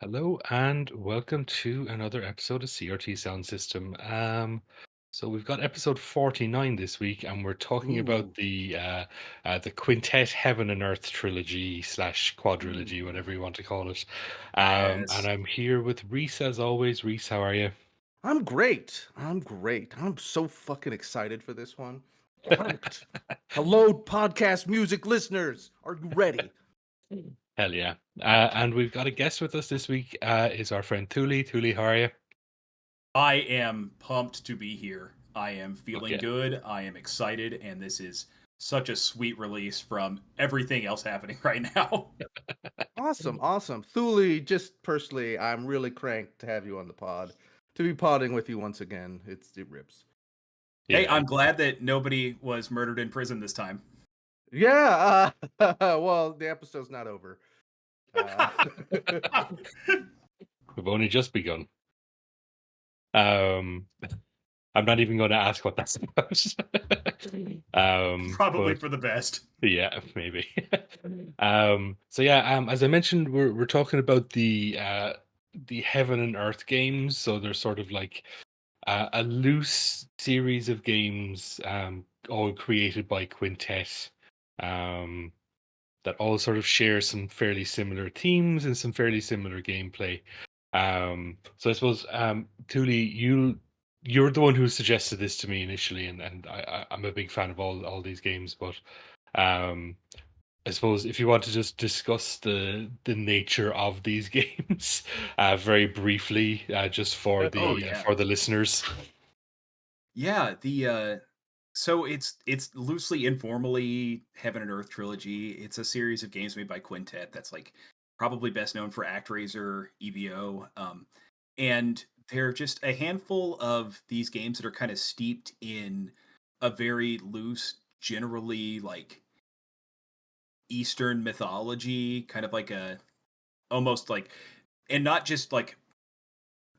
Hello and welcome to another episode of CRT Sound System. So we've got episode 49 this week, and we're talking about Ooh, the Quintet Heaven and Earth trilogy slash quadrilogy, ooh, whatever you want to call it. And yes. I'm here with Reese as always. Reese, how are you? I'm great. I'm great. I'm so fucking excited for this one. Pumped. Hello, podcast music listeners. Are you ready? Hell yeah! And we've got a guest with us this week. Is our friend Thuly. Thuly, how are you? I am pumped to be here. I am feeling Okay. good. I am excited, and this is such a sweet release from everything else happening right now. Awesome, awesome. Thuli, just personally, I'm really cranked to have you on the pod. To be podding with you once again. It rips. Hey, Yeah. I'm glad that nobody was murdered in prison this time. Yeah, well, the episode's not over. Uh, We've only just begun. Um, I'm not even going to ask what that's about. Probably But for the best. yeah, maybe. So yeah, as I mentioned, we're talking about the Heaven and Earth games. So they're sort of like a loose series of games, all created by Quintet, um, that all sort of share some fairly similar themes and some fairly similar gameplay. So I suppose, Thule, you're the one who suggested this to me initially, and I'm a big fan of all these games. But um, I suppose if you want to just discuss the nature of these games, very briefly, just Oh yeah. for the listeners. Yeah, so it's loosely informally Heaven and Earth trilogy. It's a series of games made by Quintet that's like probably best known for ActRaiser, EVO. And they're just a handful of these games that are kind of steeped in a very loose, generally like Eastern mythology, kind of like a almost like, and not just like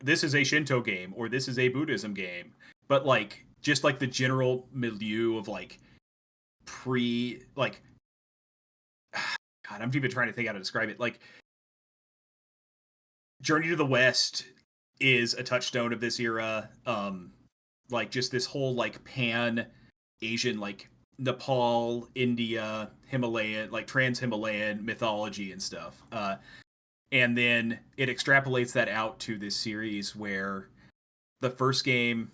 this is a Shinto game or this is a Buddhism game, but like just like the general milieu of like pre like God, I'm even trying to think how to describe it. Like Journey to the West is a touchstone of this era. Like just this whole like pan Asian like Nepal, India, Himalayan, like trans Himalayan mythology and stuff. And then it extrapolates that out to this series where the first game,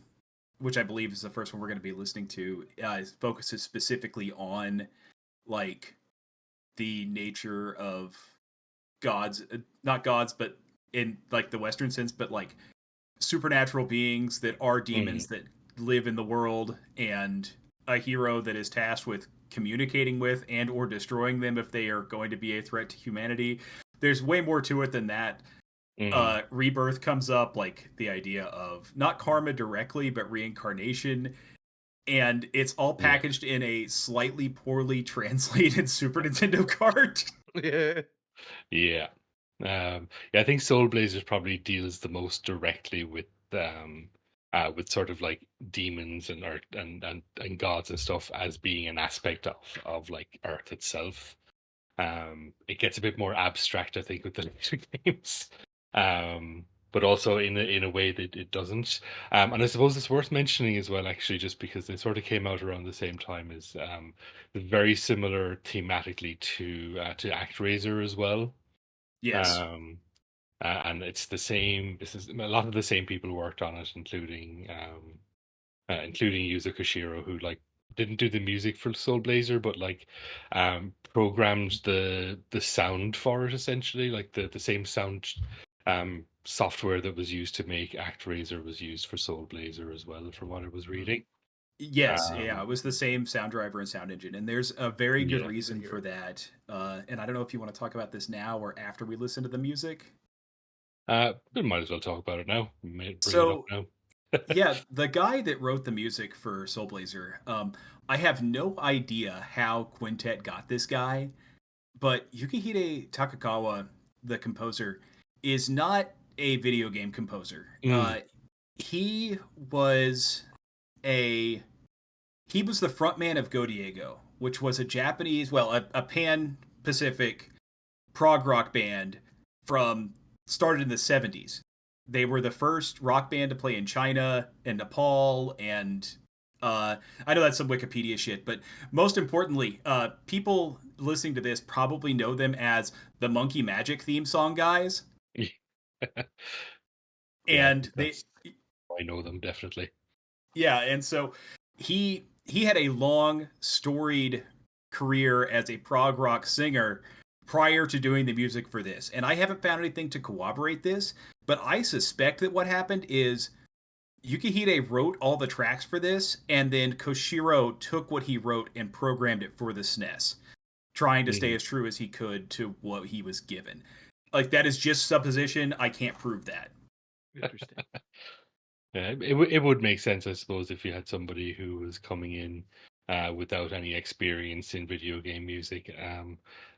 which I believe is the first one we're going to be listening to, focuses specifically on like the nature of gods, not gods, but in like the Western sense, but like supernatural beings that are Mm, demons that live in the world, and a hero that is tasked with communicating with and or destroying them if they are going to be a threat to humanity. There's way more to it than that. mm, Rebirth comes up, like the idea of not karma directly, but reincarnation. And it's all yeah. packaged in a slightly poorly translated Super Nintendo card. yeah. Yeah. Yeah, I think Soul Blazers probably deals the most directly with sort of like demons and earth and gods and stuff as being an aspect of like Earth itself. It gets a bit more abstract, I think, with the later games. But also in a way that it doesn't. And I suppose it's worth mentioning as well, actually, just because they sort of came out around the same time as very similar thematically to ActRaiser as well. Yes. Um, and it's the same. This is a lot of the same people worked on it, including Yuzo Koshiro, who like didn't do the music for Soul Blazer, but like programmed the sound for it essentially. Like the same sound software that was used to make ActRaiser was used for Soul Blazer as well, from what I was reading. Yes, yeah, Um, it was the same sound driver and sound engine, and there's a very good yeah, reason for Here. that. And I don't know if you want to talk about this now or after we listen to the music. we might as well talk about it now. We may bring it up So, now. yeah, the guy that wrote the music for Soul Blazer, I have no idea how Quintet got this guy, but Yukihide Takekawa, the composer, is not a video game composer. Mm, He was a he was the frontman of Go Diego, which was a Japanese, well, a pan Pacific prog rock band from started in the 70s. They were the first rock band to play in China and Nepal, and I know that's some Wikipedia shit, but most importantly, people listening to this probably know them as the Monkey Magic theme song guys. Yeah, And they, I know them definitely. yeah, and so he had a long, storied career as a prog rock singer prior to doing the music for this. And I haven't found anything to corroborate this, but I suspect that what happened is Yukihide wrote all the tracks for this, and then Koshiro took what he wrote and programmed it for the SNES, trying to stay as true as he could to what he was given. Like, that is just supposition. I can't prove that. Interesting. Yeah, it would make sense, I suppose, if you had somebody who was coming in without any experience in video game music.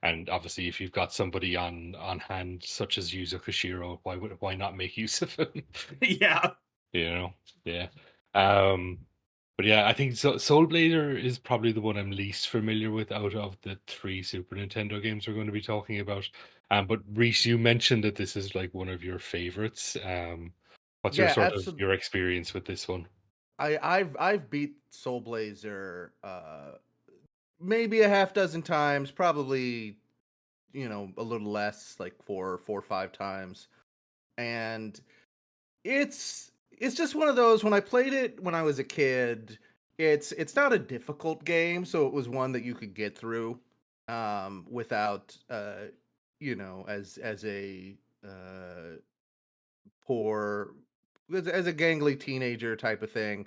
And obviously, if you've got somebody on hand, such as Yuzo Koshiro, why not make use of him? Yeah. You know, yeah. Um, but yeah, I think Soul Blazer is probably the one I'm least familiar with out of the three Super Nintendo games we're going to be talking about. But Reese, you mentioned that this is like one of your favorites. What's your Yeah, sort of absolutely. your experience with this one? I've beat Soul Blazer maybe a half dozen times, probably a little less, like four or five times, and it's just one of those. When I played it when I was a kid, it's not a difficult game, so it was one that you could get through without as a uh poor as a gangly teenager type of thing.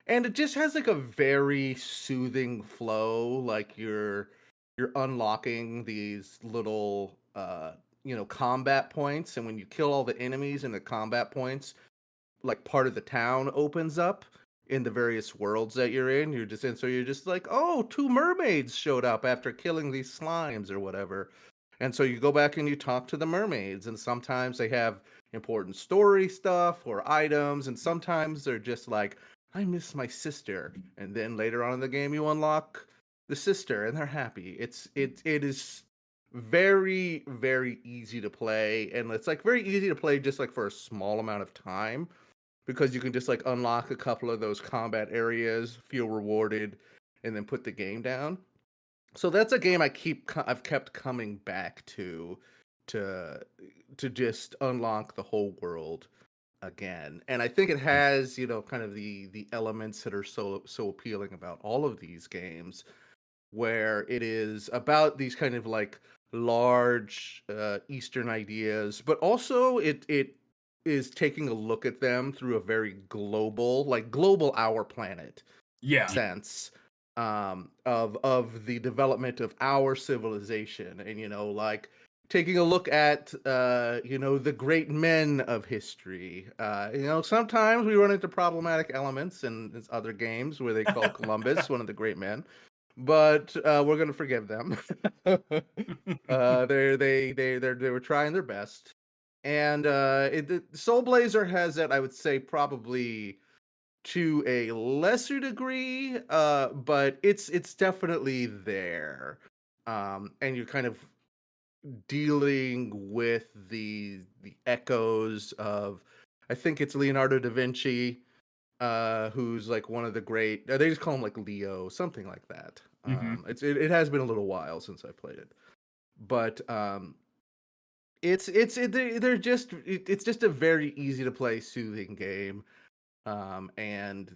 And it just has like a very soothing flow, like you're unlocking these little combat points, and when you kill all the enemies in the combat points, like part of the town opens up in the various worlds that you're in. You're just in, so you're just like, oh, two mermaids showed up after killing these slimes or whatever. And so you go back and you talk to the mermaids, and sometimes they have important story stuff or items, and sometimes they're just like, I miss my sister. And then later on in the game you unlock the sister and they're happy. It is very, very easy to play, and it's like very easy to play just like for a small amount of time, because you can just like unlock a couple of those combat areas, feel rewarded, and then put the game down. So that's a game I've kept coming back to to just unlock the whole world again. And I think it has, kind of the elements that are so appealing about all of these games, where it is about these kind of like large Eastern ideas, but also it is taking a look at them through a very global, like global our planet Yeah. sense, of the development of our civilization, and like taking a look at the great men of history. Sometimes we run into problematic elements in other games where they call Columbus one of the great men, but we're gonna forgive them. They were trying their best, and Soul Blazer has that, I would say, probably to a lesser degree, but it's definitely there. And you're kind of dealing with the echoes of, I think it's Leonardo da Vinci, who's like one of the great. They just call him like Leo, something like that. Mm-hmm. It has been a little while since I played it, but it's just a very easy to play, soothing game. And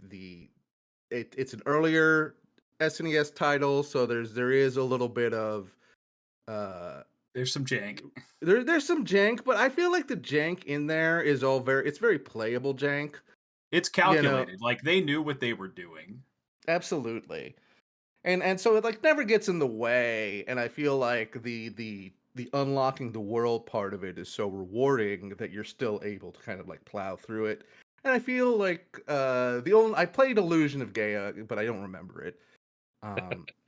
it's an earlier SNES title, so there is a little bit of uh There's some jank. there's some jank, but I feel like the jank in there is all it's very playable jank. It's You know, calculated. Like, they knew what they were doing. absolutely. And so it like never gets in the way, and I feel like the unlocking the world part of it is so rewarding that you're still able to kind of like plow through it. And I feel like I played Illusion of Gaia, but I don't remember it.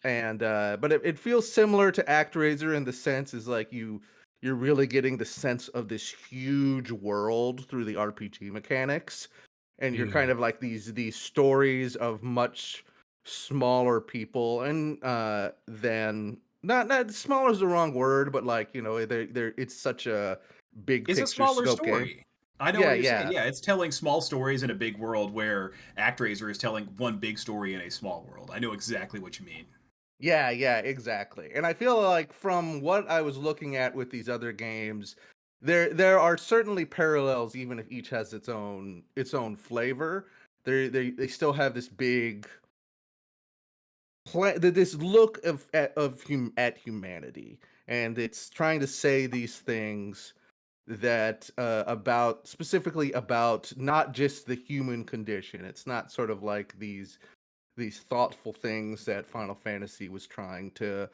And but it feels similar to ActRaiser in the sense is like you're really getting the sense of this huge world through the RPG mechanics, and you're kind of like these stories of much smaller people, and than not smaller is the wrong word, but like they're it's such a big It's a picture smaller scope game. story. I know what Yeah, you're saying. yeah. Yeah, it's telling small stories in a big world where ActRaiser is telling one big story in a small world. I know exactly what you mean. Yeah, yeah, exactly. And I feel like from what I was looking at with these other games, there are certainly parallels, even if each has its own flavor. They still have this big this look at humanity, and it's trying to say these things that about specifically about not just the human condition. It's not sort of like these thoughtful things that Final Fantasy was trying to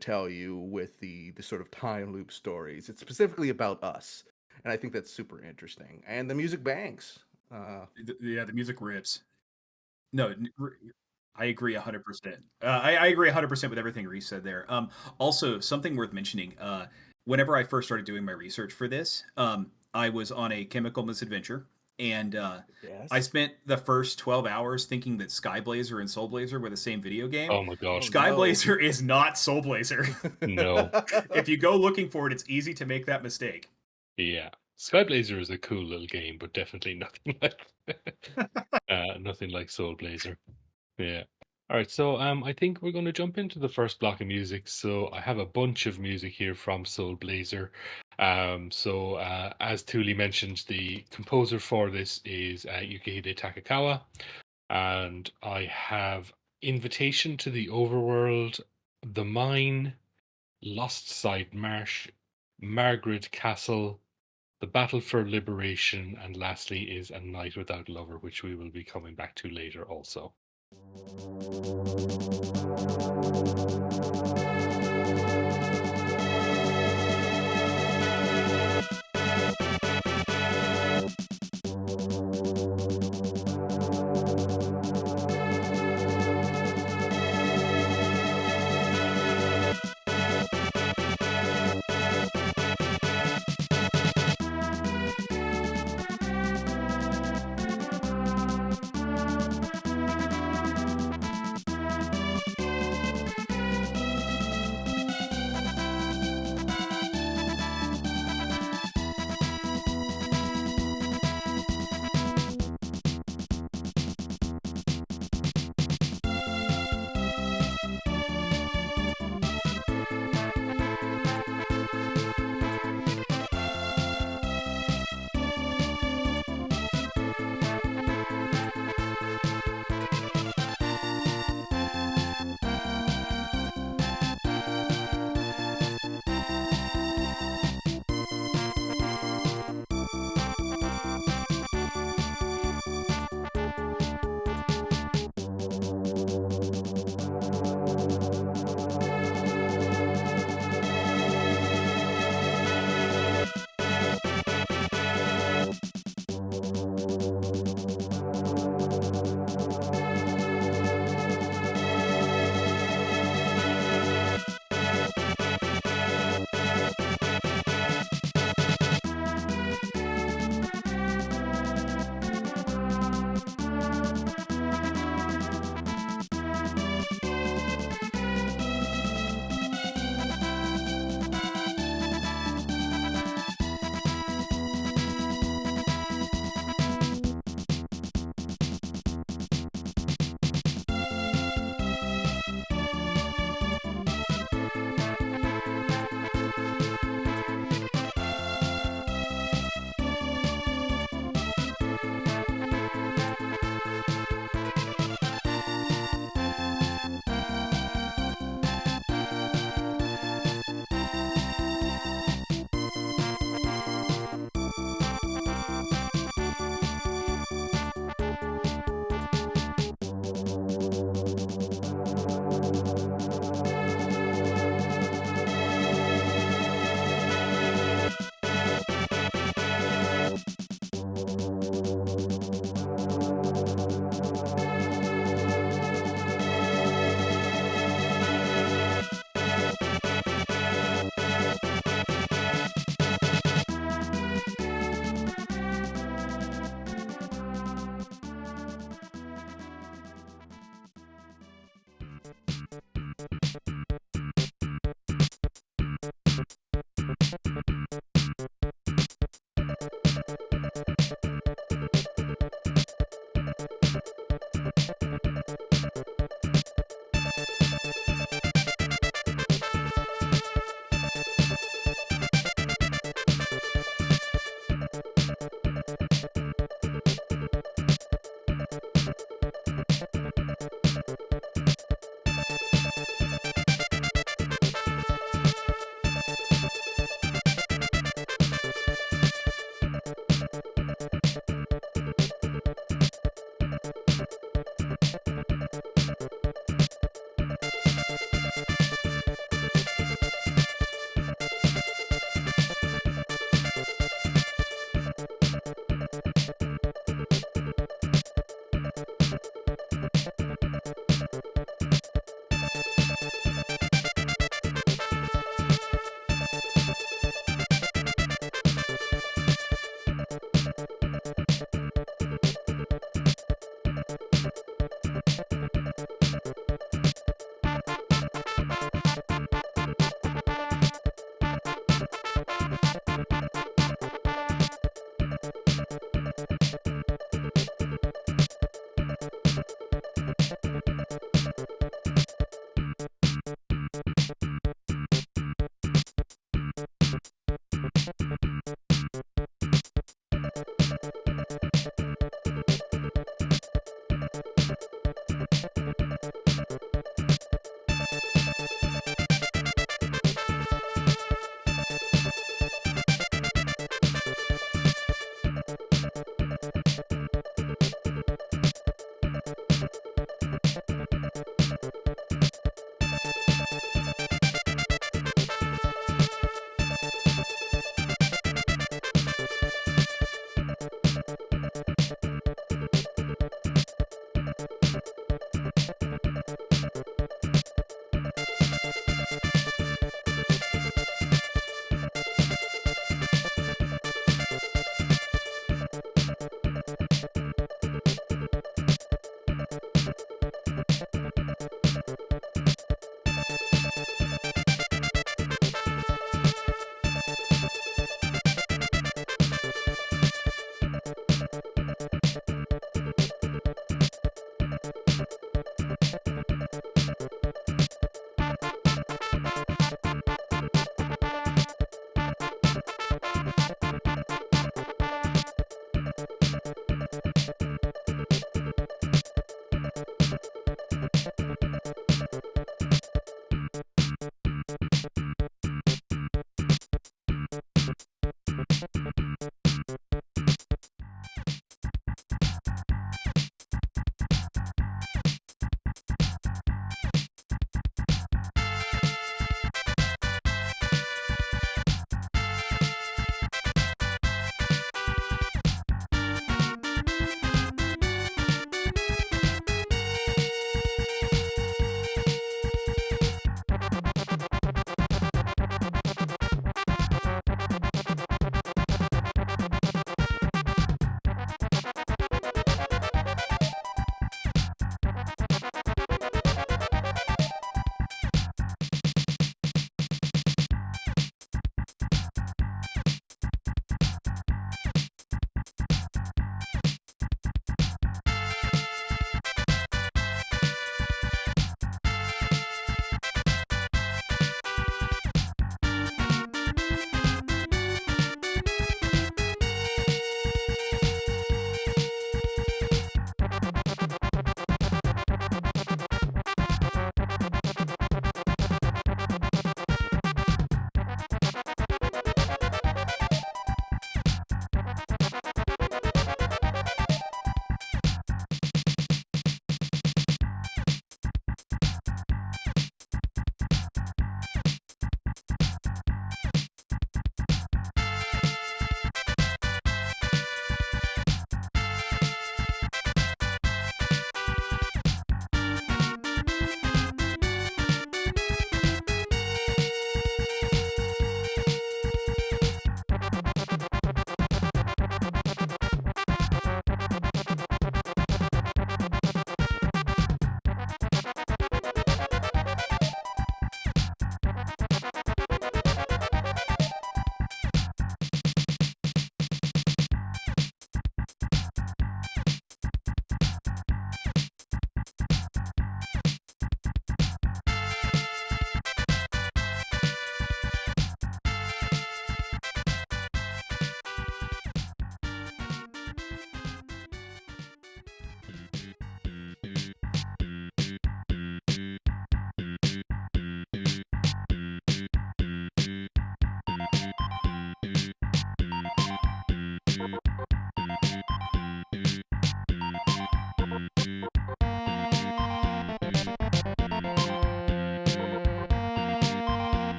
tell you with the sort of time loop stories. It's specifically about us, and I think that's super interesting. And the music bangs. Yeah, the music rips. No, I agree 100%. I agree 100% with everything Reese said there. Also, something worth mentioning. Whenever I first started doing my research for this, I was on a chemical misadventure, and I Yes. spent the first 12 hours thinking that Skyblazer and Soul Blazer were the same video game. Oh my Oh gosh, no. Skyblazer is not Soul Blazer. no. If you go looking for it, it's easy to make that mistake. Yeah. Skyblazer is a cool little game, but definitely nothing like Soul Blazer. Yeah. All right, so I think we're going to jump into the first block of music. So I have a bunch of music here from Soul Blazer. As Thuly mentioned, the composer for this is Yukihide Takekawa, and I have Invitation to the Overworld, The Mine, Lostside Marsh, Magridd Castle, The Battle for Liberation, and lastly is A Night Without Lover, which we will be coming back to later also.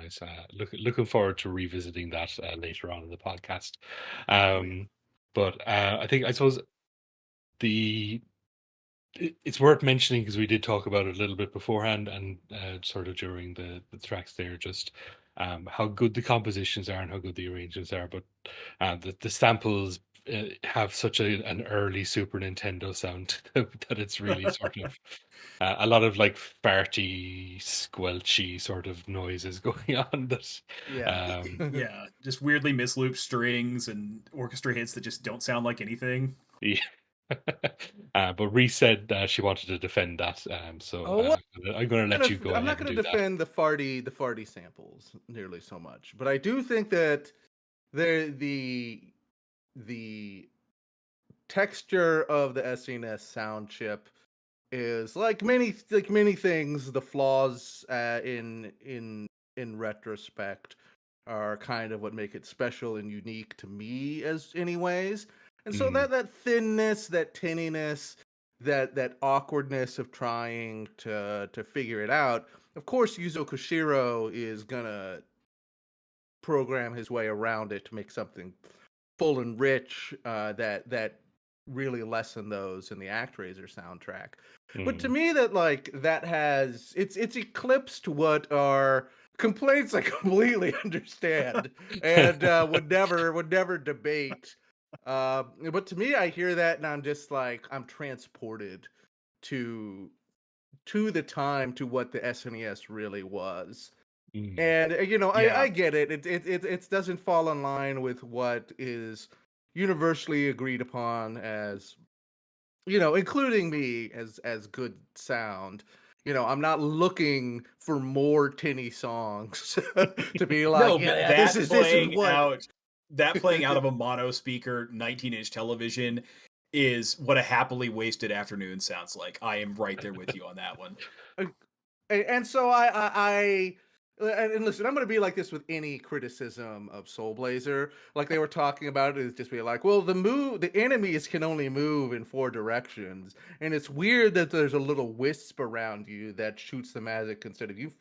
nice. Looking forward to revisiting that later on in the podcast. Oh yeah. But I suppose the it's worth mentioning because we did talk about it a little bit beforehand and sort of during the tracks there, just how good the compositions are and how good the arrangements are. But the samples have such an early Super Nintendo sound that it's really sort of a lot of like farty, squelchy sort of noises going on. That Yeah. um, Yeah, just weirdly mislooped strings and orchestra hits that just don't sound like anything. yeah. But Reese said she wanted to defend that, so Oh, well, I'm going to let you go I'm ahead not and gonna do that. defend the farty samples nearly so much, but I do think that the texture of the SNES sound chip is like many things. The flaws in retrospect are kind of what make it special and unique to me as anyways. And so Mm, that thinness, that tinniness, that awkwardness of trying to figure it out. Of course, Yuzo Koshiro is gonna program his way around it to make something full and rich that really lessen those in the ActRaiser soundtrack. But to mm. me, that has it's eclipsed what are complaints I completely understand and would never debate. But to me, I hear that and I'm just like I'm transported to the time to what the SNES really was. Mm. And I Yeah. get it. It doesn't fall in line with what is universally agreed upon as including me as good sound. I'm not looking for more tinny songs to be like, No, yeah, this that is playing what. out that playing out of a mono speaker 19-inch television is what a happily wasted afternoon sounds like. I am right there with you on that one. And so and listen, I'm gonna be like this with any criticism of Soul Blazer. Like they were talking about it, is just be like, well, the enemies can only move in four directions, and it's weird that there's a little wisp around you that shoots the magic instead of you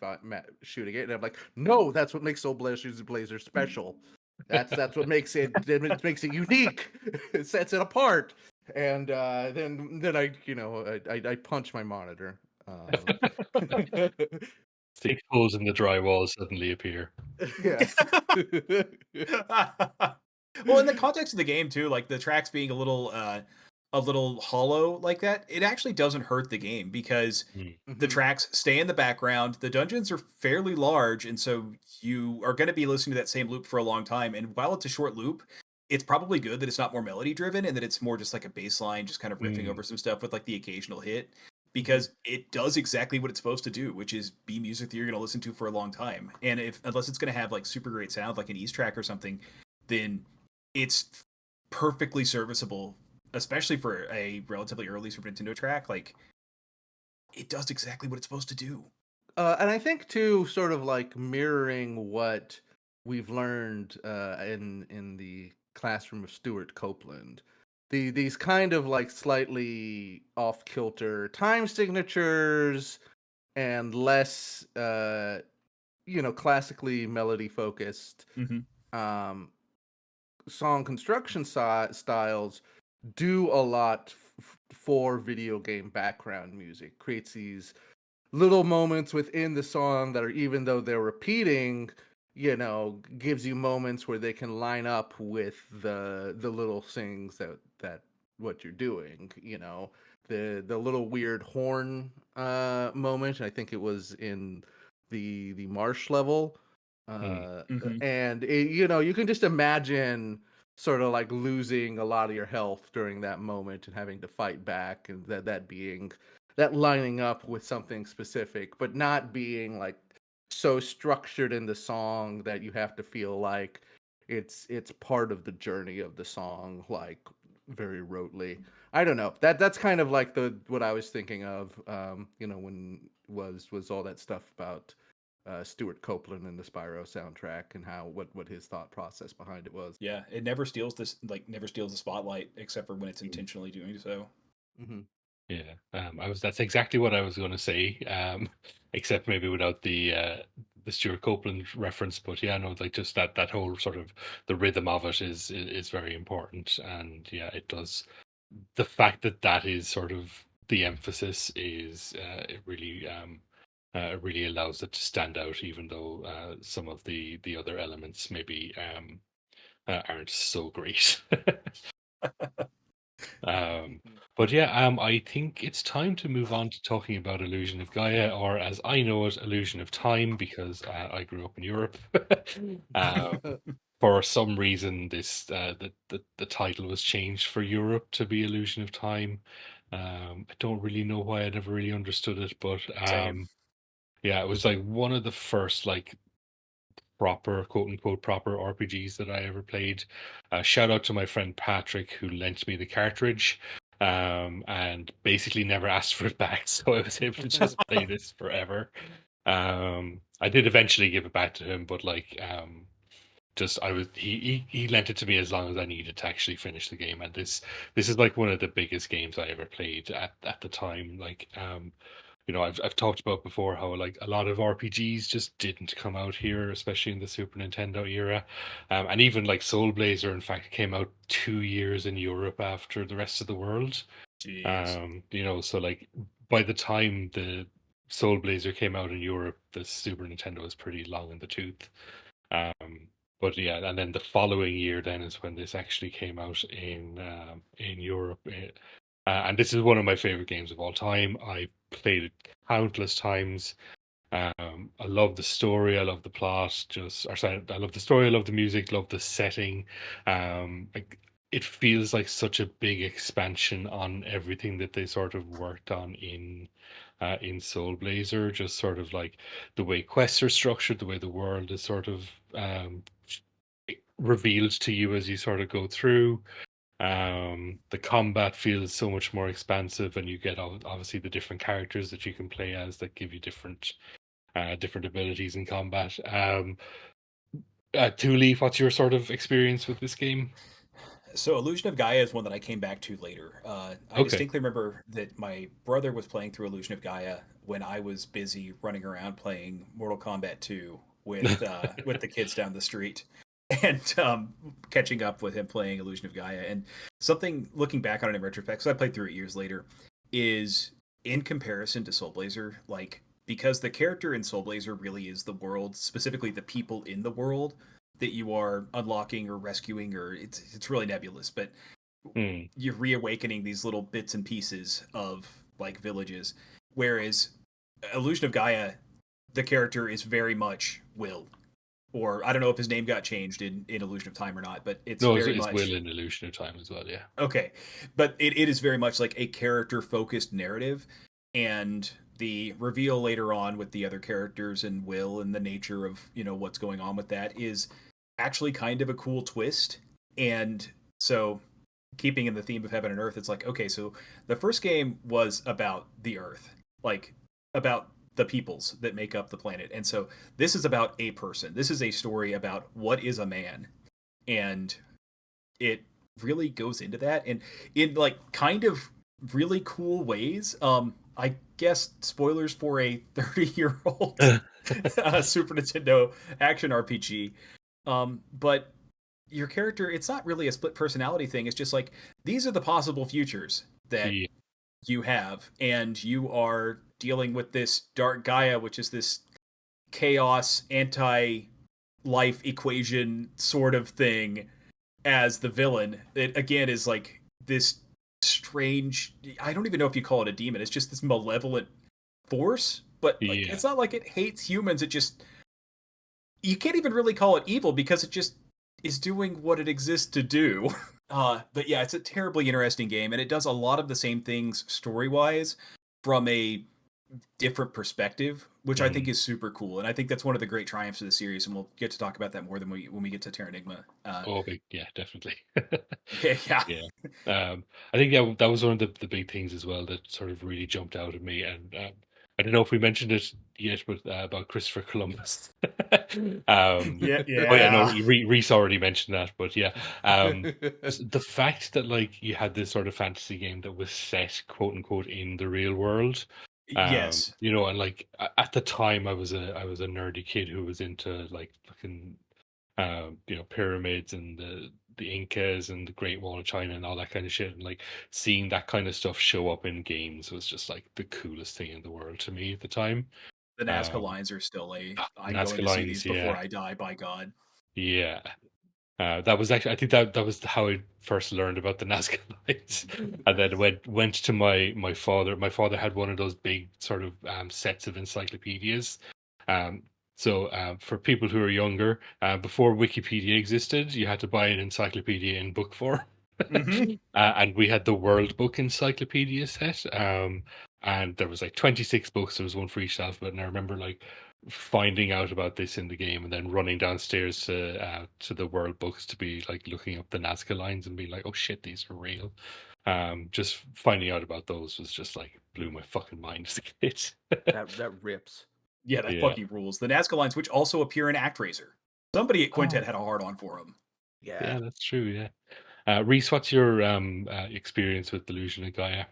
shooting it. And I'm like, no, that's what makes Blazer special. That's what makes it unique. It sets it apart. And then I punch my monitor. Um, Six holes in the drywall suddenly appear. yeah. Well, in the context of the game too, like the tracks being a little hollow like that, it actually doesn't hurt the game because Mm, the Mhm. tracks stay in the background. The dungeons are fairly large, and so you are going to be listening to that same loop for a long time. And while it's a short loop, it's probably good that it's not more melody driven and that it's more just like a bass line, just kind of riffing mm, over some stuff with like the occasional hit, Mhm. because it does exactly what it's supposed to do, which is be music that you're going to listen to for a long time. And if unless it's going to have like super great sound, like an East track or something, then it's perfectly serviceable, especially for a relatively early Super Nintendo track. Like it does exactly what it's supposed to do. And I think too, sort of like mirroring what we've learned in the classroom of Stuart Copeland. These kind of like slightly off kilter time signatures and less classically melody focused Hmm. um song construction styles do a lot for video game background music. Creates these little moments within the song that are, even though they're repeating, gives you moments where they can line up with the little things that what you're doing. The little weird horn moment. I think it was in the Marsh level. mm, Hmm. And you can just imagine sort of like losing a lot of your health during that moment and having to fight back, and that being that lining up with something specific, but not being like so structured in the song that you have to feel like it's part of the journey of the song, like very rotely. I don't know. That's kind of like the what I was thinking of, when was all that stuff about Stuart Copeland and the Spyro soundtrack and how what his thought process behind it was. Yeah, it never steals this, like never steals the spotlight except for when it's mm. intentionally doing so. Hmm. Yeah, that's exactly what I was going to say, except maybe without the Stuart Copeland reference, but yeah, no, like just that whole sort of the rhythm of it is very important, and yeah, it does. The fact that that is sort of the emphasis is it really allows it to stand out, even though some of the other elements maybe aren't so great. Um, but yeah, I think it's time to move on to talking about Illusion of Gaia, or as I know it, Illusion of Time, because I grew up in Europe. uh, for some reason, the title was changed for Europe to be Illusion of Time. I don't really know why. I never really understood it, but Same. yeah, it was like one of the first like proper quote unquote proper RPGs that I ever played. Shout out to my friend Patrick who lent me the cartridge and basically never asked for it back. So I was able to just play this forever. I did eventually give it back to him, but like just I was he lent it to me as long as I needed to actually finish the game. And this is like one of the biggest games I ever played at the time. Like I've talked about before how like a lot of RPGs just didn't come out here, especially in the Super Nintendo era, and even like Soul Blazer, in fact, came out 2 years in Europe after the rest of the world. Jeez. So like by the time the Soul Blazer came out in Europe, the Super Nintendo was pretty long in the tooth. Um, but yeah, and then the following year, then is when this actually came out in Europe. And this is one of my favorite games of all time. I played it countless times. I love the story. I love the plot. I love the story. I love the music. Love the setting. Like it feels like such a big expansion on everything that they sort of worked on in Soul Blazer. Just sort of like the way quests are structured, the way the world is sort of revealed to you as you sort of go through. The combat feels so much more expansive, and you get obviously the different characters that you can play as that give you different abilities in combat. Thuly, what's your sort of experience with this game? So Illusion of Gaia is one that I came back to later. I Okay. distinctly remember that my brother was playing through Illusion of Gaia when I was busy running around playing Mortal Kombat 2 with the kids down the street, and catching up with him playing Illusion of Gaia. And something looking back on it in retrospect, because I played through it years later, is in comparison to Soul Blazer, like because the character in Soul Blazer really is the world, specifically the people in the world that you are unlocking or rescuing, or it's really nebulous, but Hmm. you're reawakening these little bits and pieces of like villages. Whereas Illusion of Gaia, the character is very much Will, or I don't know if his name got changed in Illusion of Time or not, but it's No, very it's Will much in Illusion of Time as well. Yeah. okay. But it is very much like a character focused narrative, and the reveal later on with the other characters and Will and the nature of what's going on with that is actually kind of a cool twist. And so, keeping in the theme of heaven and earth, it's like, okay, so the first game was about the earth, like about the peoples that make up the planet. And so this is about a person. This is a story about what is a man. And it really goes into that, and in like kind of really cool ways. I guess spoilers for a 30-year-old Super Nintendo action RPG. But your character, it's not really a split personality thing. It's just like these are the possible futures that Yeah. you have, and you are dealing with this dark Gaia, which is this chaos, anti-life equation sort of thing as the villain. It again is like this strange, I don't even know if you call it a demon. It's just this malevolent force, but like Yeah. it's not like it hates humans. It just, you can't even really call it evil because it just is doing what it exists to do. But yeah, it's a terribly interesting game, and it does a lot of the same things story wise from a different perspective, which I think Mm. is super cool. And I think that's one of the great triumphs of the series, and we'll get to talk about that more than when we get to Terranigma. Oh, big, yeah, definitely. Yeah, yeah. Yeah. I think that was one of the big things as well that sort of really jumped out at me. And I don't know if we mentioned it yet, but about Christopher Columbus. Yeah, Oh yeah, no, yeah. Reese already mentioned that, but yeah, the fact that like you had this sort of fantasy game that was set quote unquote in the real world, Yes. You know, and like at the time, I was a nerdy kid who was into like fucking you know, pyramids and the Incas and the Great Wall of China and all that kind of shit. And like seeing that kind of stuff show up in games was just like the coolest thing in the world to me at the time. The Nazca Um, lines are still I'm going Nazca to see lines, these before yeah, I die, by God. yeah. That was actually, I think that was how I first learned about the Nazca lines, and then went to my father. My father had one of those big sort of sets of encyclopedias. Um, so for people who are younger, before Wikipedia existed, you had to buy an encyclopedia in book form. Hmm. And we had the World Book Encyclopedia set. And there was like 26 books. There was one for each alphabet. And I remember like finding out about this in the game and then running downstairs to the World Books to be like looking up the Nazca lines and being like, oh shit, these are real. Just finding out about those was just like blew my fucking mind as a kid. That rips. Yeah, that Yeah. fucking rules. The Nazca lines, which also appear in ActRaiser. Somebody at Quintet Oh, had a hard on for them. yeah. Yeah, that's true. Yeah. Reese, what's your experience with Delusion of Gaia?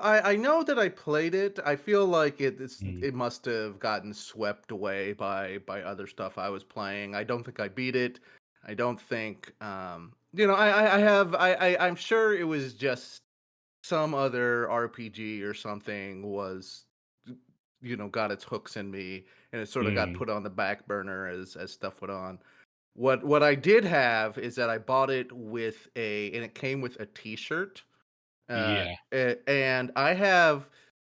I know that I played it. I feel like Mm, it must have gotten swept away by other stuff I was playing. I don't think I beat it. I don't think you know, I have I'm sure it was just some other RPG or something was you know, got its hooks in me and it sort of got mm, put on the back burner as stuff went on. What I did have is that I bought it with a and it came with a t-shirt yeah. and I have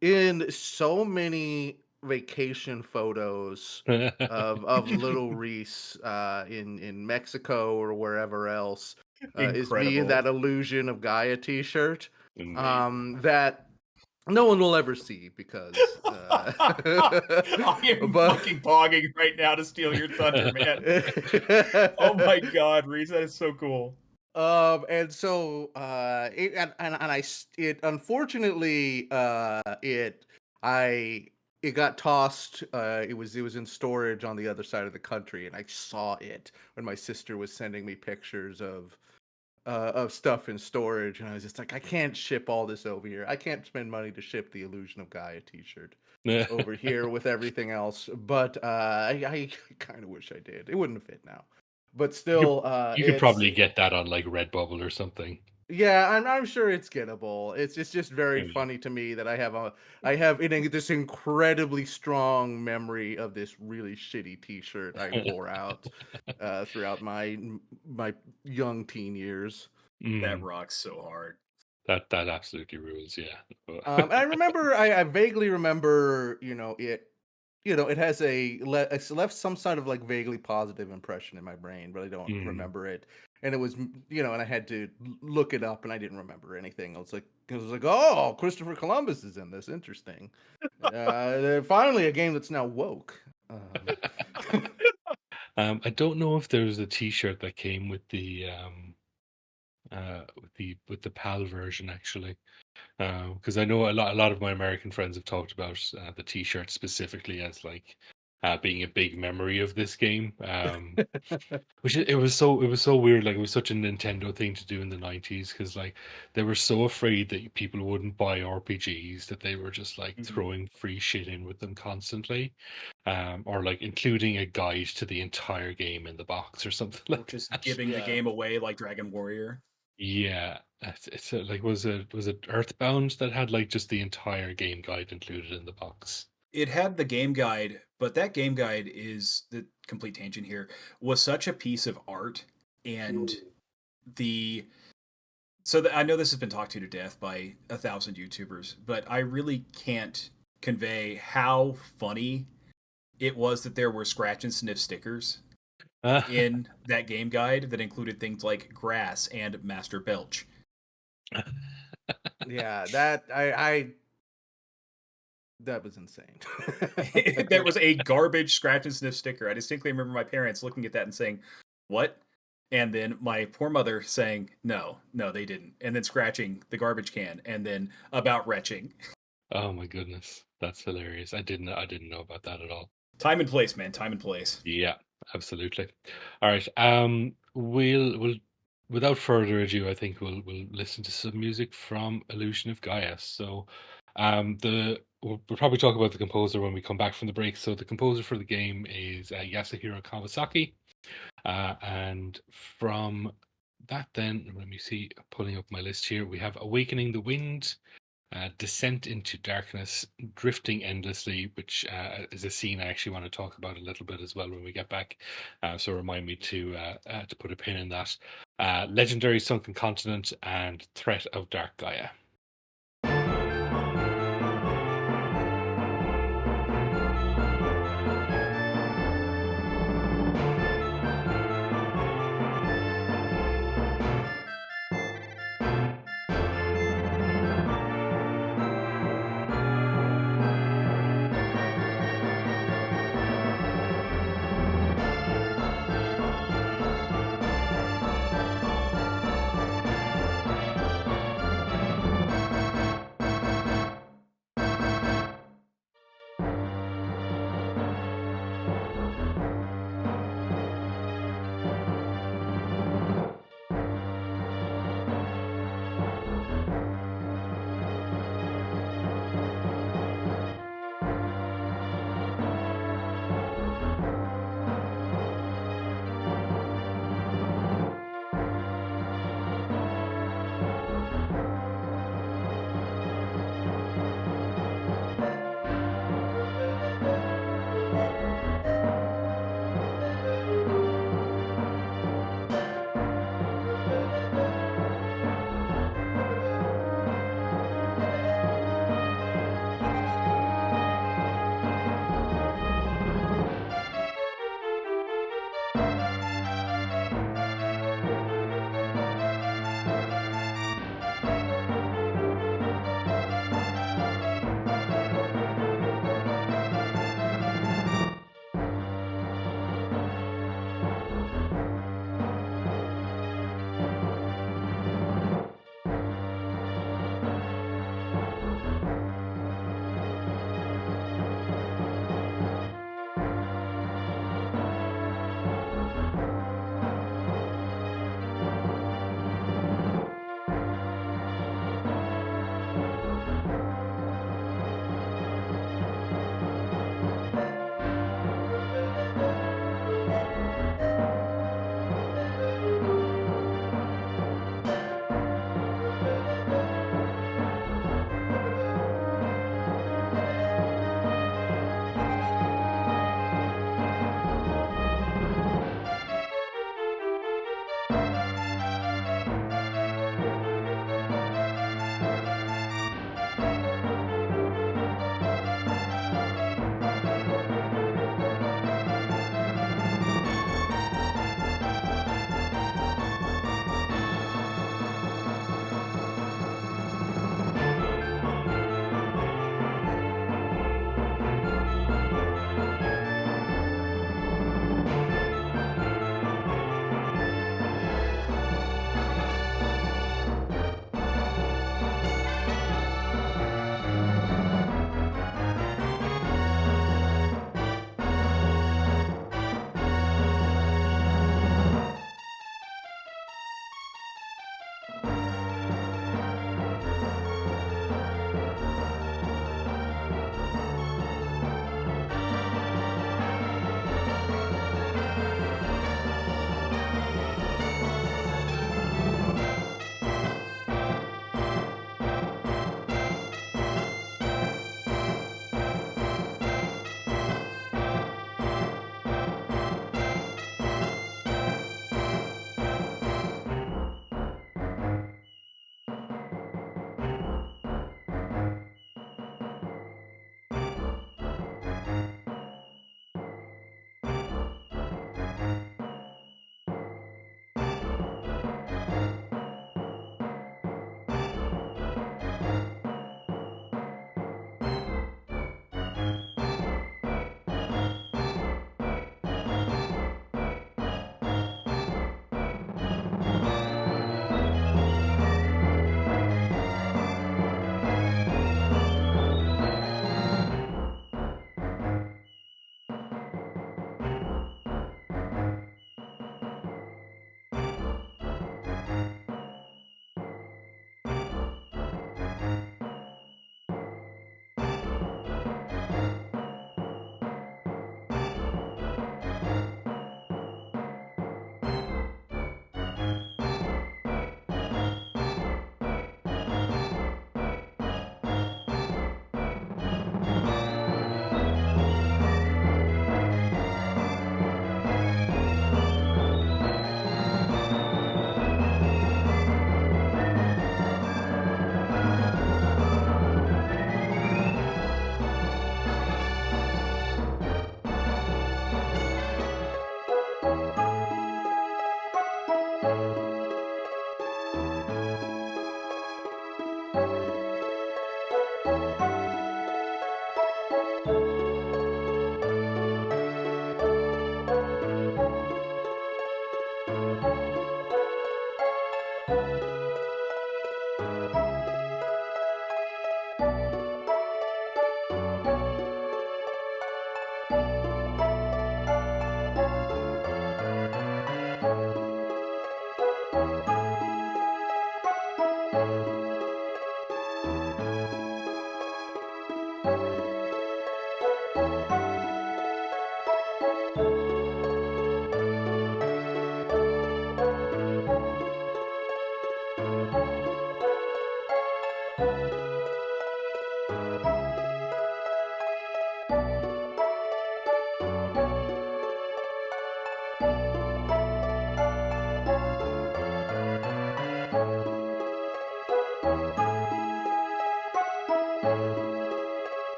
in so many vacation photos of little Reese in Mexico or wherever else is me in Incredible. that illusion of Gaia T-shirt Amazing. that no one will ever see because I am but fucking pogging right now to steal your thunder, man. Oh my God, Reese, that is so cool. And so, it and it unfortunately, I it got tossed. It was in storage on the other side of the country, and I saw it when my sister was sending me pictures of stuff in storage, and I was just like, I can't ship all this over here. I can't spend money to ship the Illusion of Gaia T-shirt over here with everything else. But I kind of wish I did. It wouldn't fit now, but You could still, you could probably get that on like Redbubble or something. yeah, I'm sure it's gettable. It's just very Yeah. funny to me that I have this incredibly strong memory of this really shitty T-shirt I wore out throughout my young teen years. That Mm, rocks so hard. that absolutely rules, yeah. And I remember, I vaguely remember, you know, it has it's left some sort of like vaguely positive impression in my brain, but I don't Mm. remember it. And it was, you know, and I had to look it up, and I didn't remember anything. I was like, oh, Christopher Columbus is in this. Interesting. Finally, a game that's now woke. I don't know if there was a T-shirt that came with the PAL version actually. Because I know a lot of my American friends have talked about the T-shirt specifically as like being a big memory of this game. It was so weird. Like it was such a Nintendo thing to do in the 90s because like they were so afraid that people wouldn't buy RPGs that they were just like Mhm. throwing free shit in with them constantly, or like including a guide to the entire game in the box or something Or like just that. giving the Yeah. game away like Dragon Warrior. Yeah, like was it Earthbound that had like just the entire game guide included in the box? It had the game guide, but that game guide is the complete tangent here, was such a piece of art. And the I know this has been talked to death by 1,000 YouTubers, but I really can't convey how funny it was that there were scratch and sniff stickers in that game guide that included things like grass and Master Belch. Yeah, that that was insane. There was a garbage scratch and sniff sticker. I distinctly remember my parents looking at that and saying, "What?" And then my poor mother saying, "No, no, they didn't." And then scratching the garbage can and then about retching. Oh my goodness, that's hilarious. I didn't know about that at all. Time and place, man. Time and place. Yeah, absolutely. All right. We'll without further ado, I think we'll listen to some music from Illusion of Gaia. So, the we'll probably talk about the composer when we come back from the break. So the composer for the game is Yasuhiro Kawasaki, and from that, then let me see, pulling up my list here. We have Awakening the Wind, Descent into Darkness, Drifting Endlessly, which is a scene I actually want to talk about a little bit as well when we get back. So remind me to put a pin in that. Legendary Sunken Continent and Threat of Dark Gaia.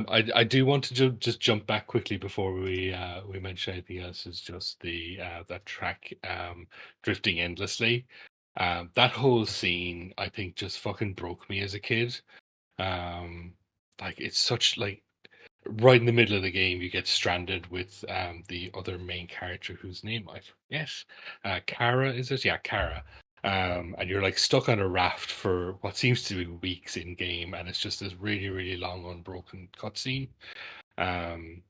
I do want to just jump back quickly before we mention anything else. Is just the that track drifting endlessly. That whole scene, I think, just fucking broke me as a kid. Um, like it's such like right in the middle of the game, you get stranded with the other main character whose name I forget. Kara, is it? Yeah, Kara. And you're like stuck on a raft for what seems to be weeks in game, and it's just this really, really long, unbroken cutscene. Um,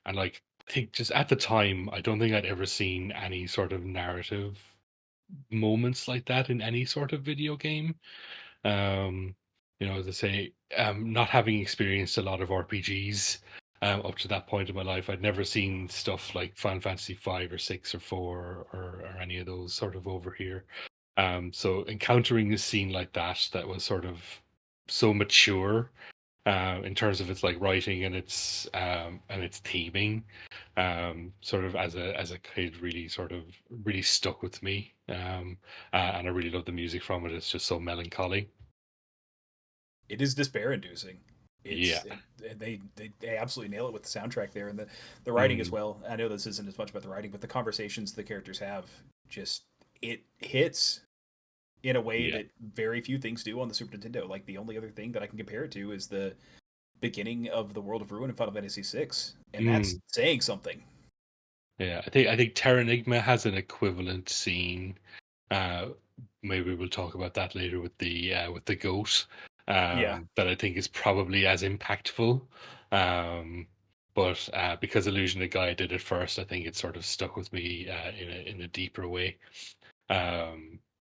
and like, I think just at the time, I don't think I'd ever seen any sort of narrative moments like that in any sort of video game. Um, as I say, not having experienced a lot of RPGs up to that point in my life, I'd never seen stuff like Final Fantasy 5 or 6 or 4 or any of those sort of over here. So encountering a scene like that was sort of so mature in terms of its like writing and its theming, sort of as a kid, really sort of really stuck with me. And I really love the music from it. It's just so melancholy. It is despair-inducing. Yeah. They absolutely nail it with the soundtrack there, and the writing as Mm, well. I know this isn't as much about the writing, but the conversations the characters have, just it hits in a way yeah. that very few things do on the Super Nintendo. Like the only other thing that I can compare it to is the beginning of the World of Ruin in Final Fantasy VI, and that's Mm, saying something. yeah. I think Terranigma has an equivalent scene. Uh, Maybe we'll talk about that later with the goat. Yeah, That I think is probably as impactful. Um, but because Illusion of Gaia did it first, I think it sort of stuck with me in a deeper way. Um,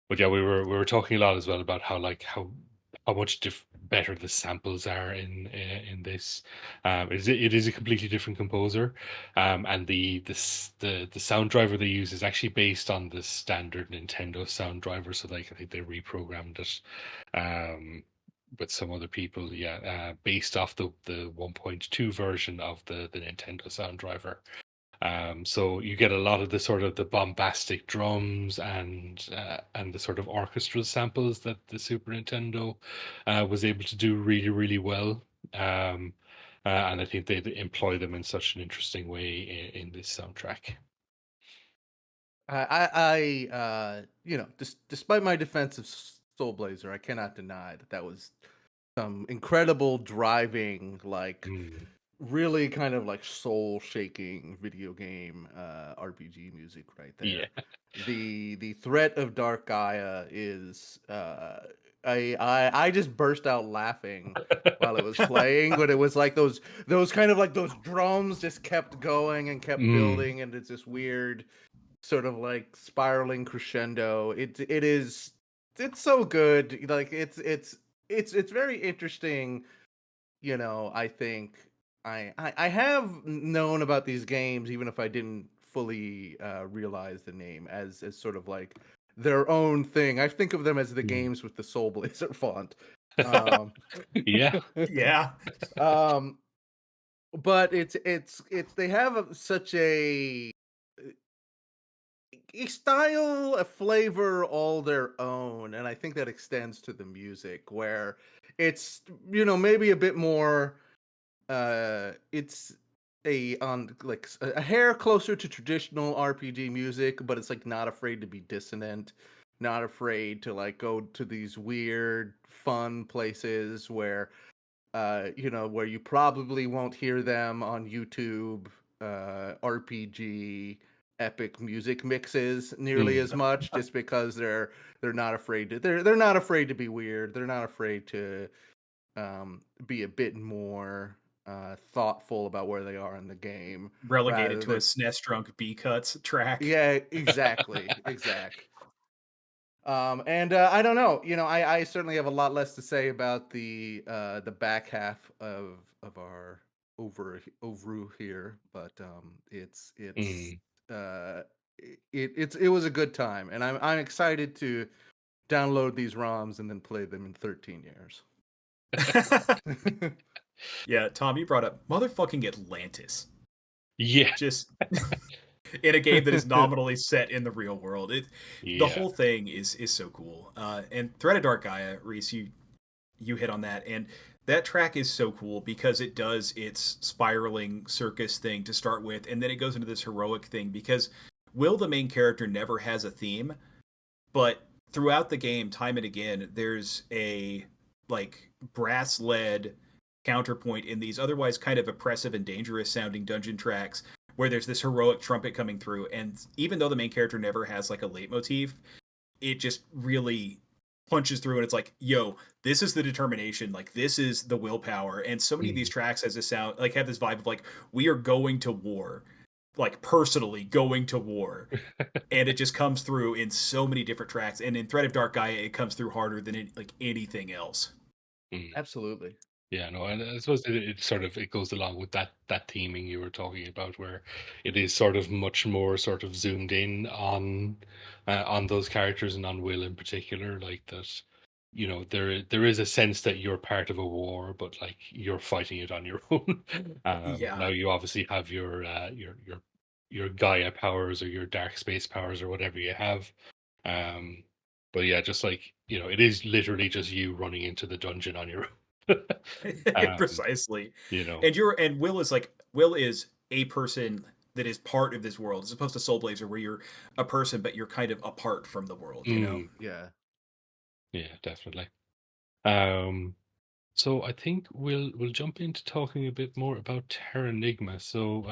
but yeah, we were talking a lot as well about how much better the samples are in this. It is a completely different composer, and the sound driver they use is actually based on the standard Nintendo sound driver. So like I think they reprogrammed it with some other people, yeah, based off the 1.2 version of the Nintendo sound driver. So you get a lot of the sort of the bombastic drums and the sort of orchestral samples that the Super Nintendo was able to do really, really well. Um, and I think they employ them in such an interesting way in this soundtrack. Despite my defense of Soul Blazer, I cannot deny that was some incredible driving, like Mm, really kind of like soul shaking video game RPG music right yeah. there. The threat of Dark Gaia is I just burst out laughing while it was playing, but it was like those kind of like those drums just kept going and kept Mm, building, and it's this weird sort of like spiraling crescendo. It's so good. Like it's very interesting. I think I have known about these games even if I didn't fully realize the name as sort of like their own thing. I think of them as the Mm. games with the Soul Blazer font. Um, Yeah. Yeah. um, but it's they have such a style, a flavor all their own, and I think that extends to the music where it's maybe a bit more it's a on like a hair closer to traditional RPG music, but it's like not afraid to be dissonant, not afraid to like go to these weird fun places where where you probably won't hear them on YouTube RPG epic music mixes nearly Mm. as much just because they're not afraid to they're not afraid to be weird. They're not afraid to be a bit more thoughtful about where they are in the game Relegated rather to a than SNES drunk B cuts track. yeah, exactly. And I don't know, I certainly have a lot less to say about the back half of our over here, but it's Mm. uh it was a good time, and I'm excited to download these ROMs and then play them in 13 years. Yeah, Tom, you brought up motherfucking Atlantis. Yeah. Just in a game that is nominally set in the real world. The Yeah. whole thing is so cool. And Threat of Dark Gaia, Reese, you hit on that, and that track is so cool because it does its spiraling circus thing to start with, and then it goes into this heroic thing because Will, the main character, never has a theme, but throughout the game, time and again, there's a like brass led counterpoint in these otherwise kind of oppressive and dangerous sounding dungeon tracks where there's this heroic trumpet coming through, and even though the main character never has like a leitmotif, it just really punches through, and it's like, yo, this is the determination, like this is the willpower. And so many of these Mm. tracks has this sound, like have this vibe of like we are going to war, like personally going to war. And it just comes through in so many different tracks, and in Threat of Dark Gaia it comes through harder than like anything else. Mm. Absolutely. Yeah, no, and I suppose it sort of it goes along with that theming you were talking about, where it is sort of much more sort of zoomed in on those characters and on Will in particular, like that. There is a sense that you're part of a war, but like you're fighting it on your own. Yeah. Now you obviously have your Gaia powers or your dark space powers or whatever you have. Um, but yeah, just like it is literally just you running into the dungeon on your own. Um, Precisely. you know. And Will is like, Will is a person that is part of this world as opposed to Soul Blazer where you're a person but you're kind of apart from the world, you know. Mm, Yeah. yeah, definitely. Um, so I think we'll jump into talking a bit more about Terranigma. So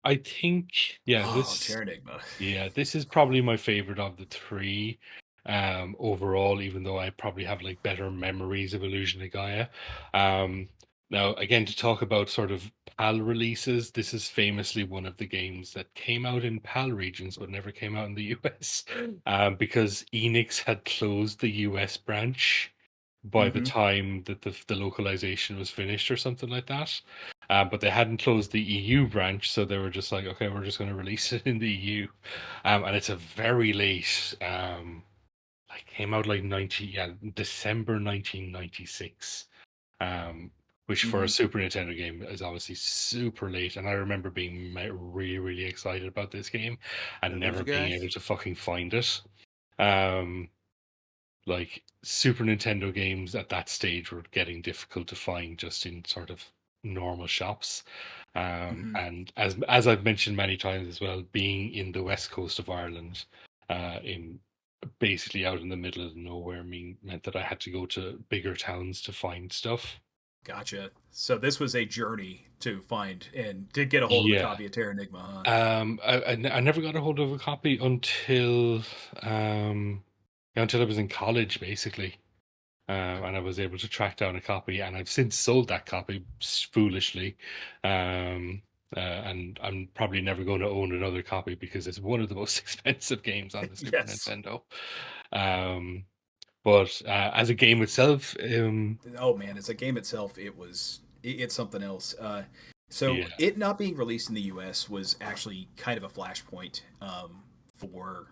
I think Oh, Terranigma. this is probably my favorite of the three overall, even though I probably have like better memories of Illusion of Gaia. Now, again, to talk about sort of PAL releases, this is famously one of the games that came out in PAL regions but never came out in the US because Enix had closed the US branch by the Mm-hmm. time that the localization was finished or something like that. But they hadn't closed the EU branch, so they were just like, okay, we're just going to release it in the EU. And it's a very late, like came out like December 1996. Which for a Mm-hmm. Super Nintendo game is obviously super late. And I remember being really, really excited about this game Did and I lose never you being able guys? to fucking find it. Um, like Super Nintendo games at that stage were getting difficult to find just in sort of normal shops. Mm-hmm. And as I've mentioned many times as well, being in the west coast of Ireland, in basically out in the middle of nowhere, meant that I had to go to bigger towns to find stuff. Gotcha. So this was a journey to find and to get a hold of a Yeah. copy of Terranigma, huh? I never got a hold of a copy um, until I was in college, basically. And I was able to track down a copy, and I've since sold that copy foolishly. Um, and I'm probably never going to own another copy because it's one of the most expensive games on the Super Yes. Nintendo. But as a game itself, Oh man, as a game itself, it's something else. So yeah, it not being released in the U.S. was actually kind of a flashpoint for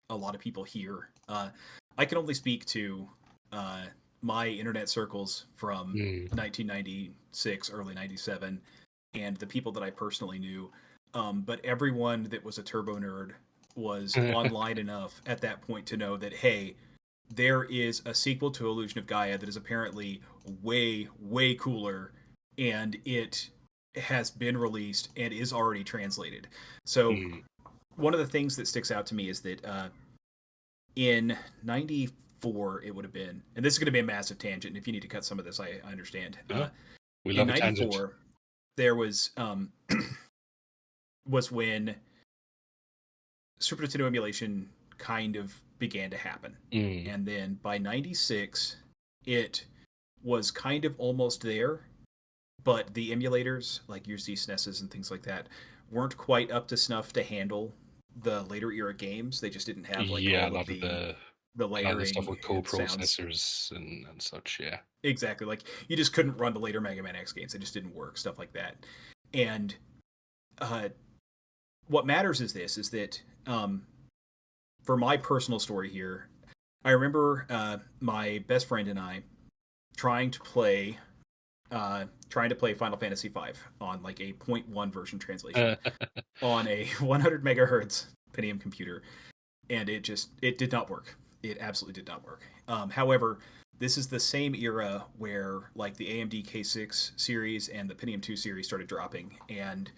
a lot of people here. I can only speak to uh, my internet circles from mm, 1996, early 97, and the people that I personally knew. But everyone that was a turbo nerd was online enough at that point to know that, hey, there is a sequel to Illusion of Gaia that is apparently way, way cooler, and it has been released and is already translated. So, mm, one of the things that sticks out to me is that in 94, it would have been, and this is going to be a massive tangent, and if you need to cut some of this, I understand. yeah, we In love a tangent. 94, there was when Super Nintendo emulation kind of began to happen. Mm, And then by 96, it was kind of almost there, but the emulators, like your Z-SNESes and things like that, weren't quite up to snuff to handle the later era games. They just didn't have like yeah, all of the a lot of the stuff layering with and sounds. co-processors and such. Yeah. Exactly. Like you just couldn't run the later Mega Man X games. They just didn't work, stuff like that. And uh, what matters is this: is that for my personal story here, I remember my best friend and I trying to play Final Fantasy V on like a point 0.1 version translation on a 100 megahertz Pentium computer, and it did not work. It absolutely did not work. However, this is the same era where like the AMD K6 series and the Pentium 2 series started dropping, and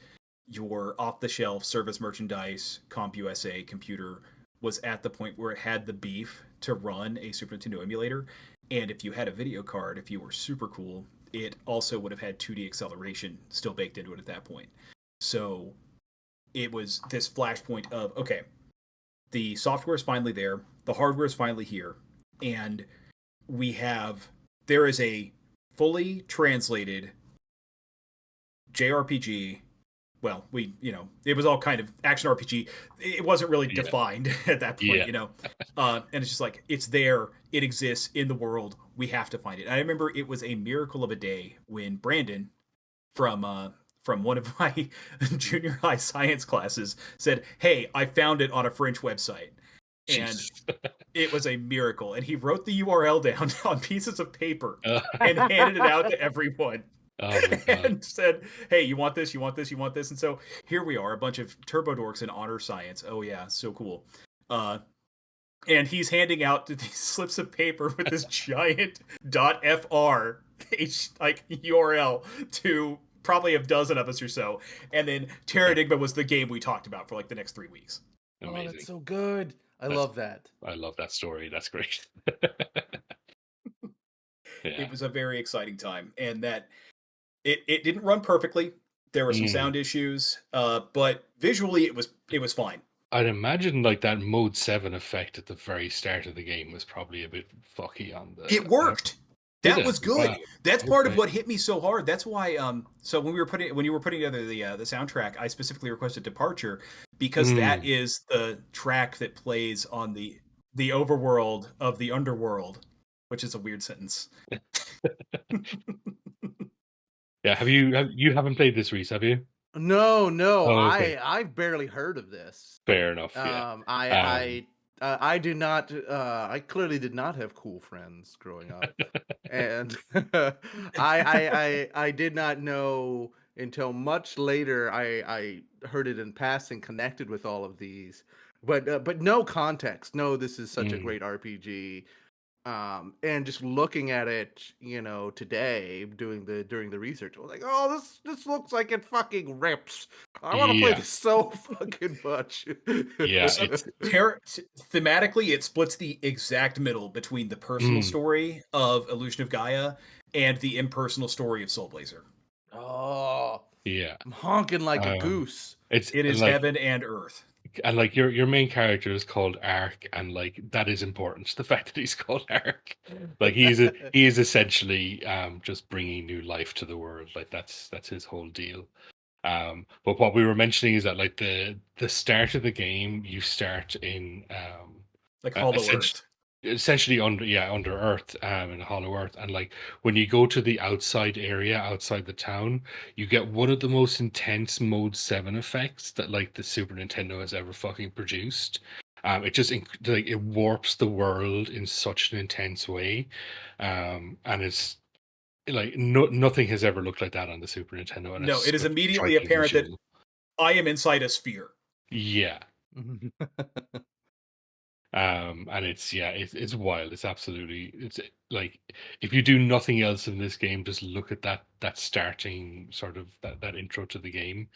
your off-the-shelf service merchandise CompUSA computer was at the point where it had the beef to run a Super Nintendo emulator. And if you had a video card, if you were super cool, it also would have had 2D acceleration still baked into it at that point. So it was this flashpoint of, okay, the software is finally there, the hardware is finally here, and there is a fully translated JRPG. Well, it was all kind of action RPG. It wasn't really Yeah. defined at that point, Yeah. And it's just like it's there, it exists in the world. We have to find it. And I remember it was a miracle of a day when Brandon from one of my junior high science classes said, "Hey, I found it on a French website," and Jesus. it was a miracle. And he wrote the URL down on pieces of paper Uh, and handed it out to everyone. oh my god. And said, "Hey, you want this? You want this? You want this?" And so here we are, a bunch of turbo dorks in honor science. Oh yeah, so cool. And he's handing out these slips of paper with this giant .fr like URL to probably a dozen of us or so. And then Terranigma was the game we talked about for like the next 3 weeks. Oh, Amazing. that's so good. I That's love that. I love that story. That's great. Yeah. It was a very exciting time, and that it didn't run perfectly. There were some Mm. sound issues, but visually it was fine. I'd imagine like that mode 7 effect at the very start of the game was probably a bit fucky on It the worked. did That it? was good. Wow. That's part of Okay. what hit me so hard. That's why so when you were putting together the soundtrack, I specifically requested Departure because that Mm. is the track that plays on the overworld of the underworld, which is a weird sentence. Yeah, you haven't played this, Reese, have you? No, no, Oh, okay. I've barely heard of this. Fair enough, yeah. Um, Um, I do not. I clearly did not have cool friends growing up, and I did not know until much later. I heard it in passing, connected with all of these, but no context. No, this is such a mm, great RPG. And just looking at it, today, during the research, I was like, oh, this looks like it fucking rips. I want to play yeah, this so fucking much. yeah, So it's thematically, it splits the exact middle between the personal mm, story of Illusion of Gaia and the impersonal story of Soul Blazer. Oh, yeah. I'm honking like a Um, goose. it's It is heaven and earth. and like your main character is called Ark, and like that is important. The fact that he's called Ark, like he is essentially just bringing new life to the world. Like that's his whole deal. But what we were mentioning is that like the start of the game, you start in Like Hollow essentially Earth. under earth, in hollow earth, and like when you go to the outside area outside the town, you get one of the most intense mode 7 effects that like the Super Nintendo has ever fucking produced. It just like it warps the world in such an intense way, and it's like nothing has ever looked like that on the Super Nintendo, and No, it's it is such a immediately striking apparent that visual. I am inside a sphere. Yeah. And it's yeah, it's wild. It's absolutely it's like if you do nothing else in this game, just look at that starting sort of that intro to the game.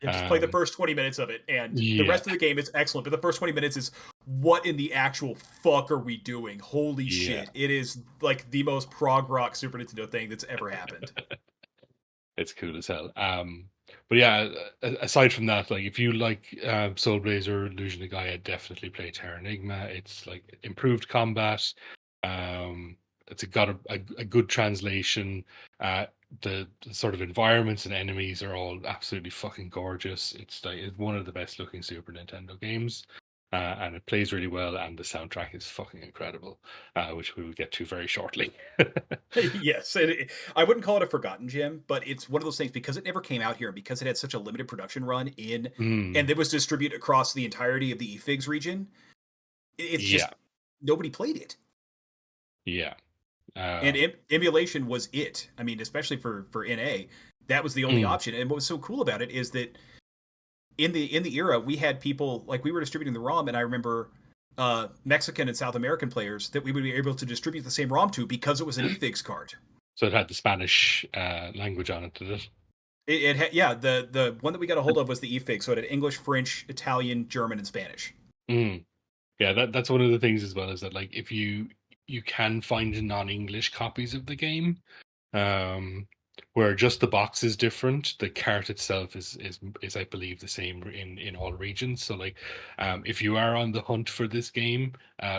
Yeah, just play the Um, first 20 minutes of it, and the yeah, rest of the game is excellent. But the first 20 minutes is what in the actual fuck are we doing? Holy yeah. shit! It is like the most prog rock Super Nintendo thing that's ever happened. It's cool as hell. But yeah, aside from that, like if you like Soul Blazer, Illusion of Gaia, definitely play Terranigma. It's like improved combat. Um, it's got a good translation. The sort of environments and enemies are all absolutely fucking gorgeous. It's one of the best looking Super Nintendo games. And it plays really well, and the soundtrack is fucking incredible, which we will get to very shortly. Yes, I wouldn't call it a forgotten gem, but it's one of those things because it never came out here and because it had such a limited production run in, and Mm, it was distributed across the entirety of the EFIGS region. It's yeah, just nobody played it, yeah. and Um, emulation was it. I mean, especially for NA, that was the only mm, option. And what was so cool about it is that in the era we had people like we were distributing the ROM, and I remember Mexican and South American players that we would be able to distribute the same ROM to because it was an EFIGS card. so it had the Spanish language on it, did it? It had, yeah, the one that we got a hold of was the EFIG, so it had English, French, Italian, German, and Spanish. Mm. Yeah, that's one of the things as well, is that like if you can find non-English copies of the game, um, where just the box is different, the cart itself is I believe the same in all regions. So like, if you are on the hunt for this game,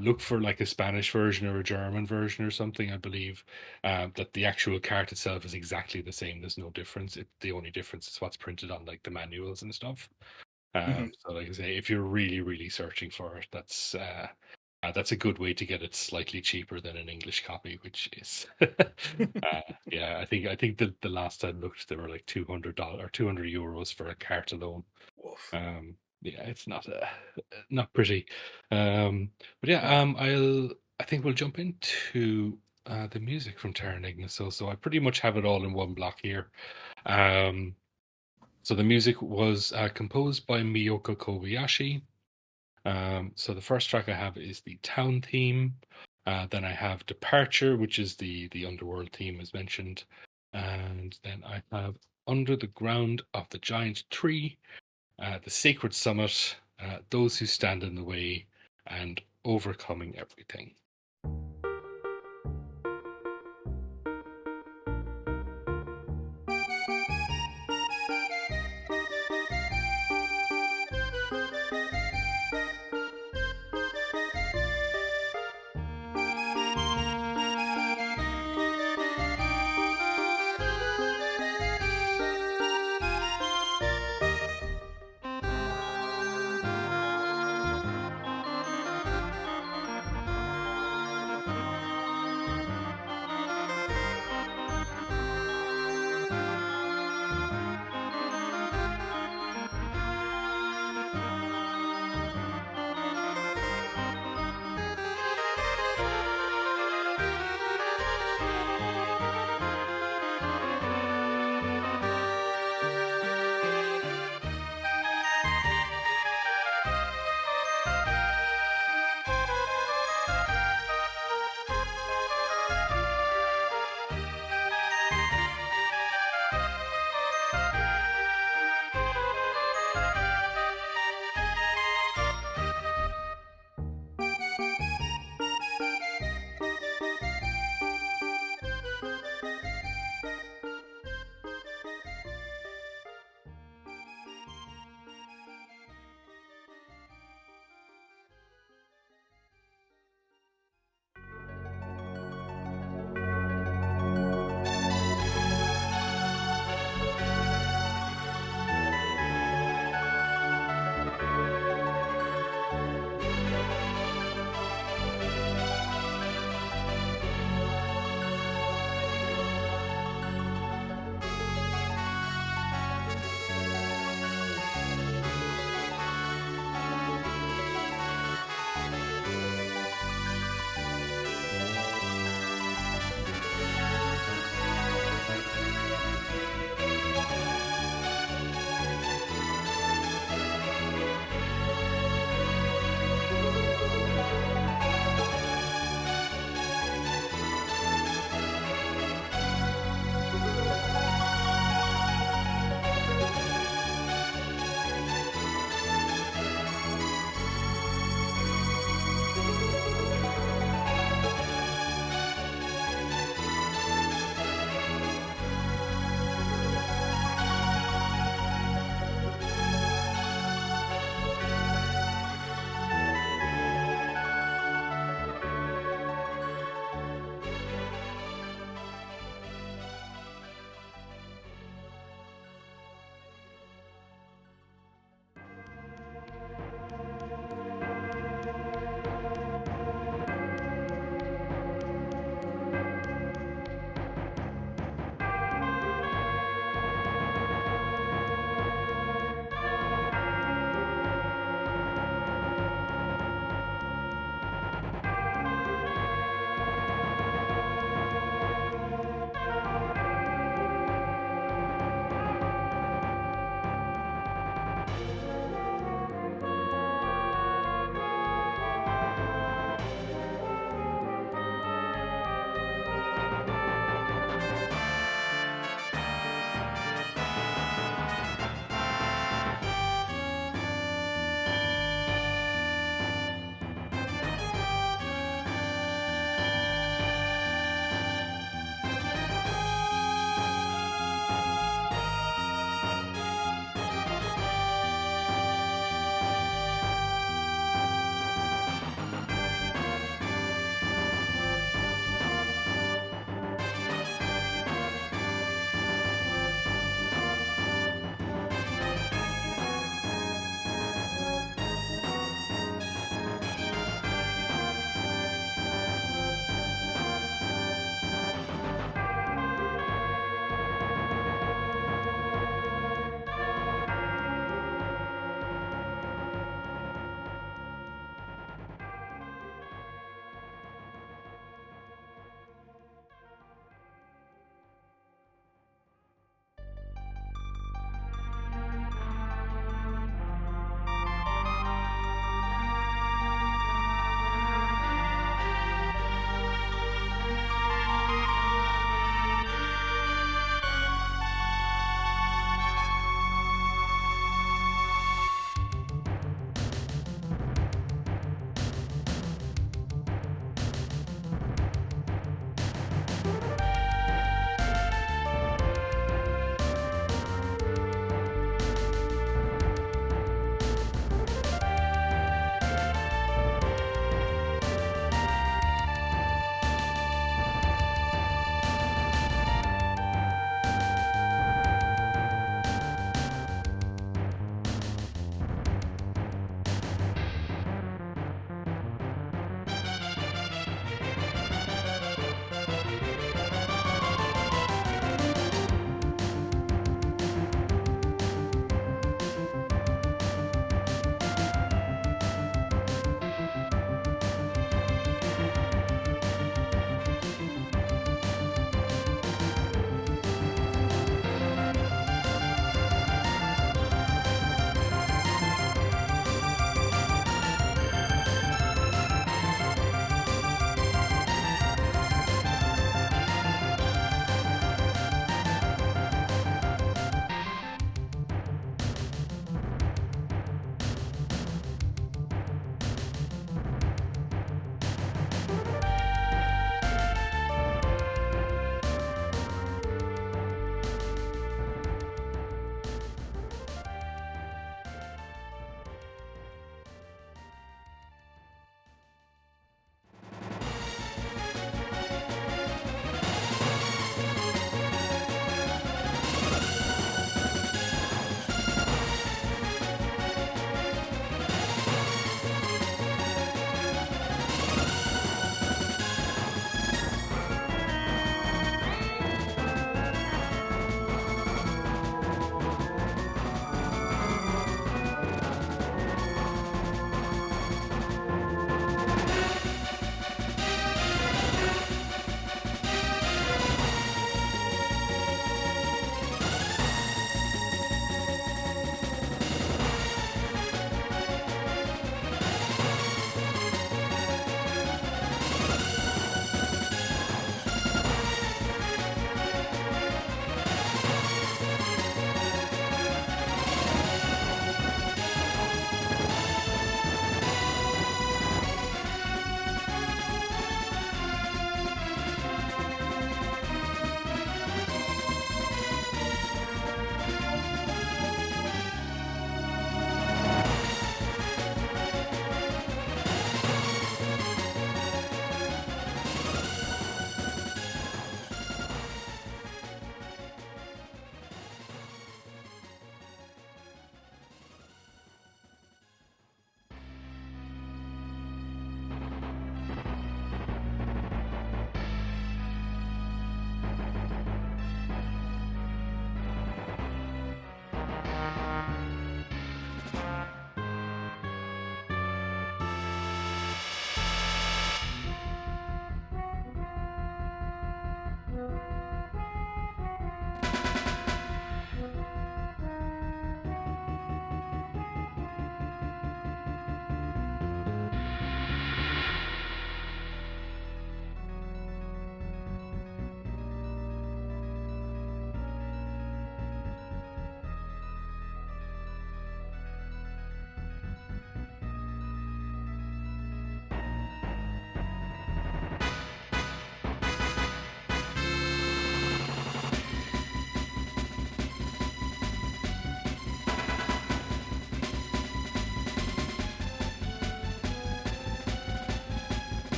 look for like a Spanish version or a German version or something. I believe that the actual cart itself is exactly the same. There's no difference. The only difference is what's printed on like the manuals and stuff. Hmm. So like I say, if you're really, really searching for it, that's a good way to get it slightly cheaper than an English copy, which is yeah, I think the last time I looked, they were like $200 or €200 for a cart alone. Woof. Yeah, it's not pretty. But yeah, No. I think we'll jump into the music from Terra Enigma. So I pretty much have it all in one block here. Um, so the music was composed by Miyoko Kobayashi. So the first track I have is the town theme. Then I have Departure, which is the underworld theme as mentioned. And then I have Under the Ground of the Giant Tree, the Sacred Summit, Those Who Stand in the Way, and Overcoming Everything.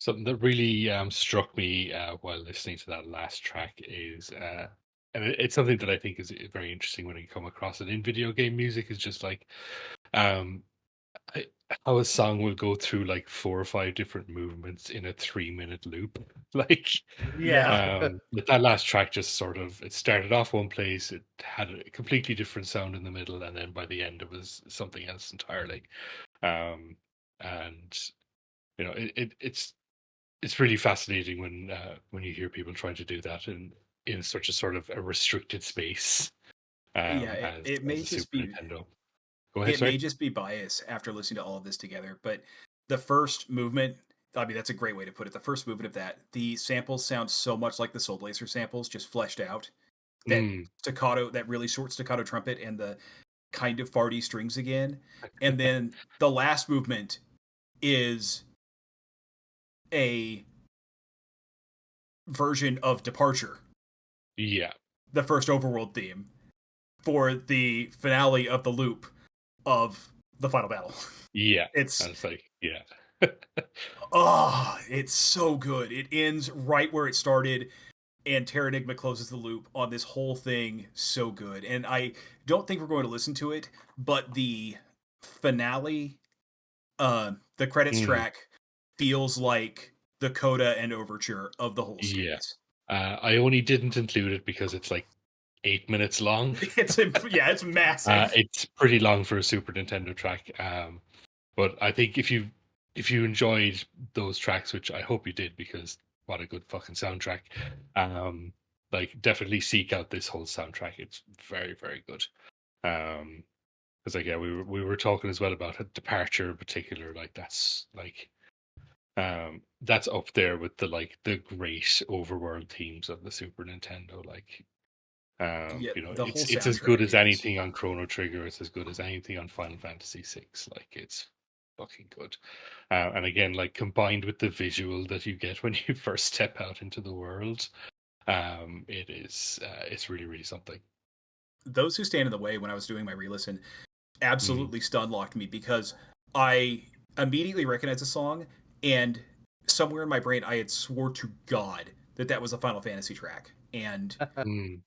Something that really struck me while listening to that last track is, and it's something that I think is very interesting when you come across it in video game music, is just like um, I, how a song will go through like 4 or 5 different movements in a 3 minute loop. Like, Yeah. but that last track just sort of, it started off one place, it had a completely different sound in the middle, and then by the end it was something else entirely. Um, and it's really fascinating when you hear people trying to do that in such a sort of a restricted space, Yeah, as a Super Nintendo. Go ahead, it sorry. may just be bias after listening to all of this together, but the first movement, I mean, that's a great way to put it. The first movement of that, the samples sound so much like the Soul Blazer samples, just fleshed out. That Mm, staccato, that really short staccato trumpet, and the kind of farty strings again. And then the last movement is a version of Departure, yeah, the first Overworld theme, for the finale of the loop of the final battle. yeah. It's And it's like, yeah. oh, it's so good. It ends right where it started, and Terranigma closes the loop on this whole thing. So good. And I don't think we're going to listen to it, but the finale, the credits Mm, track, feels like the coda and overture of the whole yeah. series. I only didn't include it because it's like 8 minutes long. Yeah, it's massive. It's pretty long for a Super Nintendo track. But I think if you enjoyed those tracks, which I hope you did, because what a good fucking soundtrack. Um, like definitely seek out this whole soundtrack. It's very, very good. Because like, yeah, we were talking as well about Departure in particular. Like that's up there with the great overworld themes of the Super Nintendo. Like, Yeah, the whole it's as good soundtrack as is. anything on Chrono Trigger. It's as good as anything on Final Fantasy VI. Like, it's fucking good. And again, like combined with the visual that you get when you first step out into the world, it's really, really something. Those Who Stand in the Way, when I was doing my re-listen, Mm. absolutely stun locked me because I immediately recognized the song, and somewhere in my brain I had swore to God that that was a Final Fantasy track. And Mm.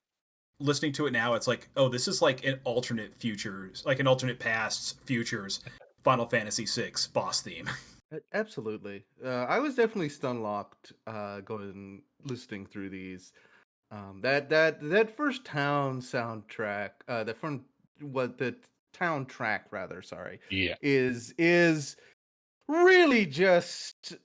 listening to it now, it's like, oh, this is like an alternate futures, like an alternate pasts futures Final Fantasy VI boss theme. Absolutely. I was definitely stun locked going listening through these. That first town soundtrack, that front what the town track rather, sorry, Yeah. is really just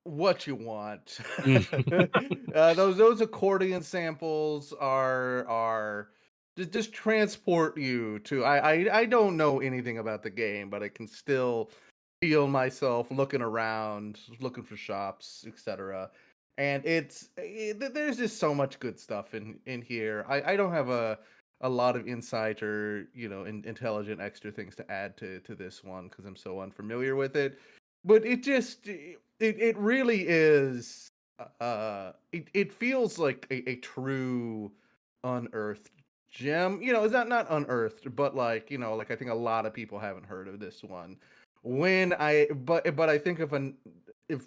what you want. Mm. Those accordion samples are just transport you to. I don't know anything about the game, but I can still feel myself looking around, looking for shops, etc. And there's just so much good stuff in here. I don't have a lot of insight or intelligent extra things to add to this one because I'm so unfamiliar with it. But it really is it feels like a true unearthed gem. It's not unearthed, but like I think a lot of people haven't heard of this one. But I think if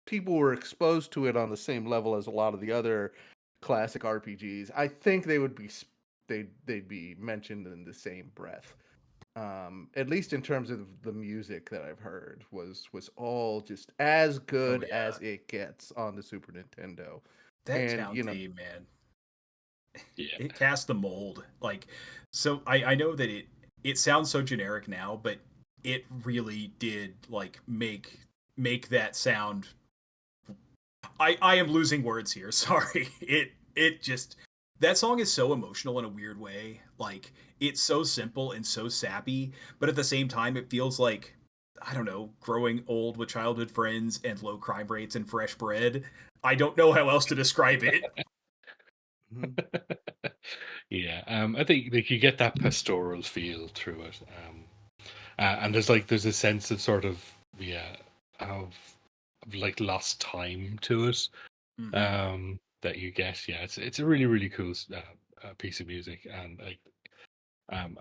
people were exposed to it on the same level as a lot of the other classic RPGs, I think they'd be mentioned in the same breath. At least in terms of the music that I've heard was all just as Oh good yeah, as it gets on the Super Nintendo. that And town theme, man, Yeah. it cast the mold. Like, so I know that it sounds so generic now, but it really did like make that sound. I am losing words here. Sorry. It just, that song is so emotional in a weird way. Like, it's so simple and so sappy, but at the same time it feels like, I don't know, growing old with childhood friends and low crime rates and fresh bread. I don't know how else to describe it. mhm. Yeah. I think like you get that pastoral feel through it. And there's a sense of sort of, yeah, of, of like lost time to it. Hmm. That you get. Yeah, it's a really, really cool piece of music. And like,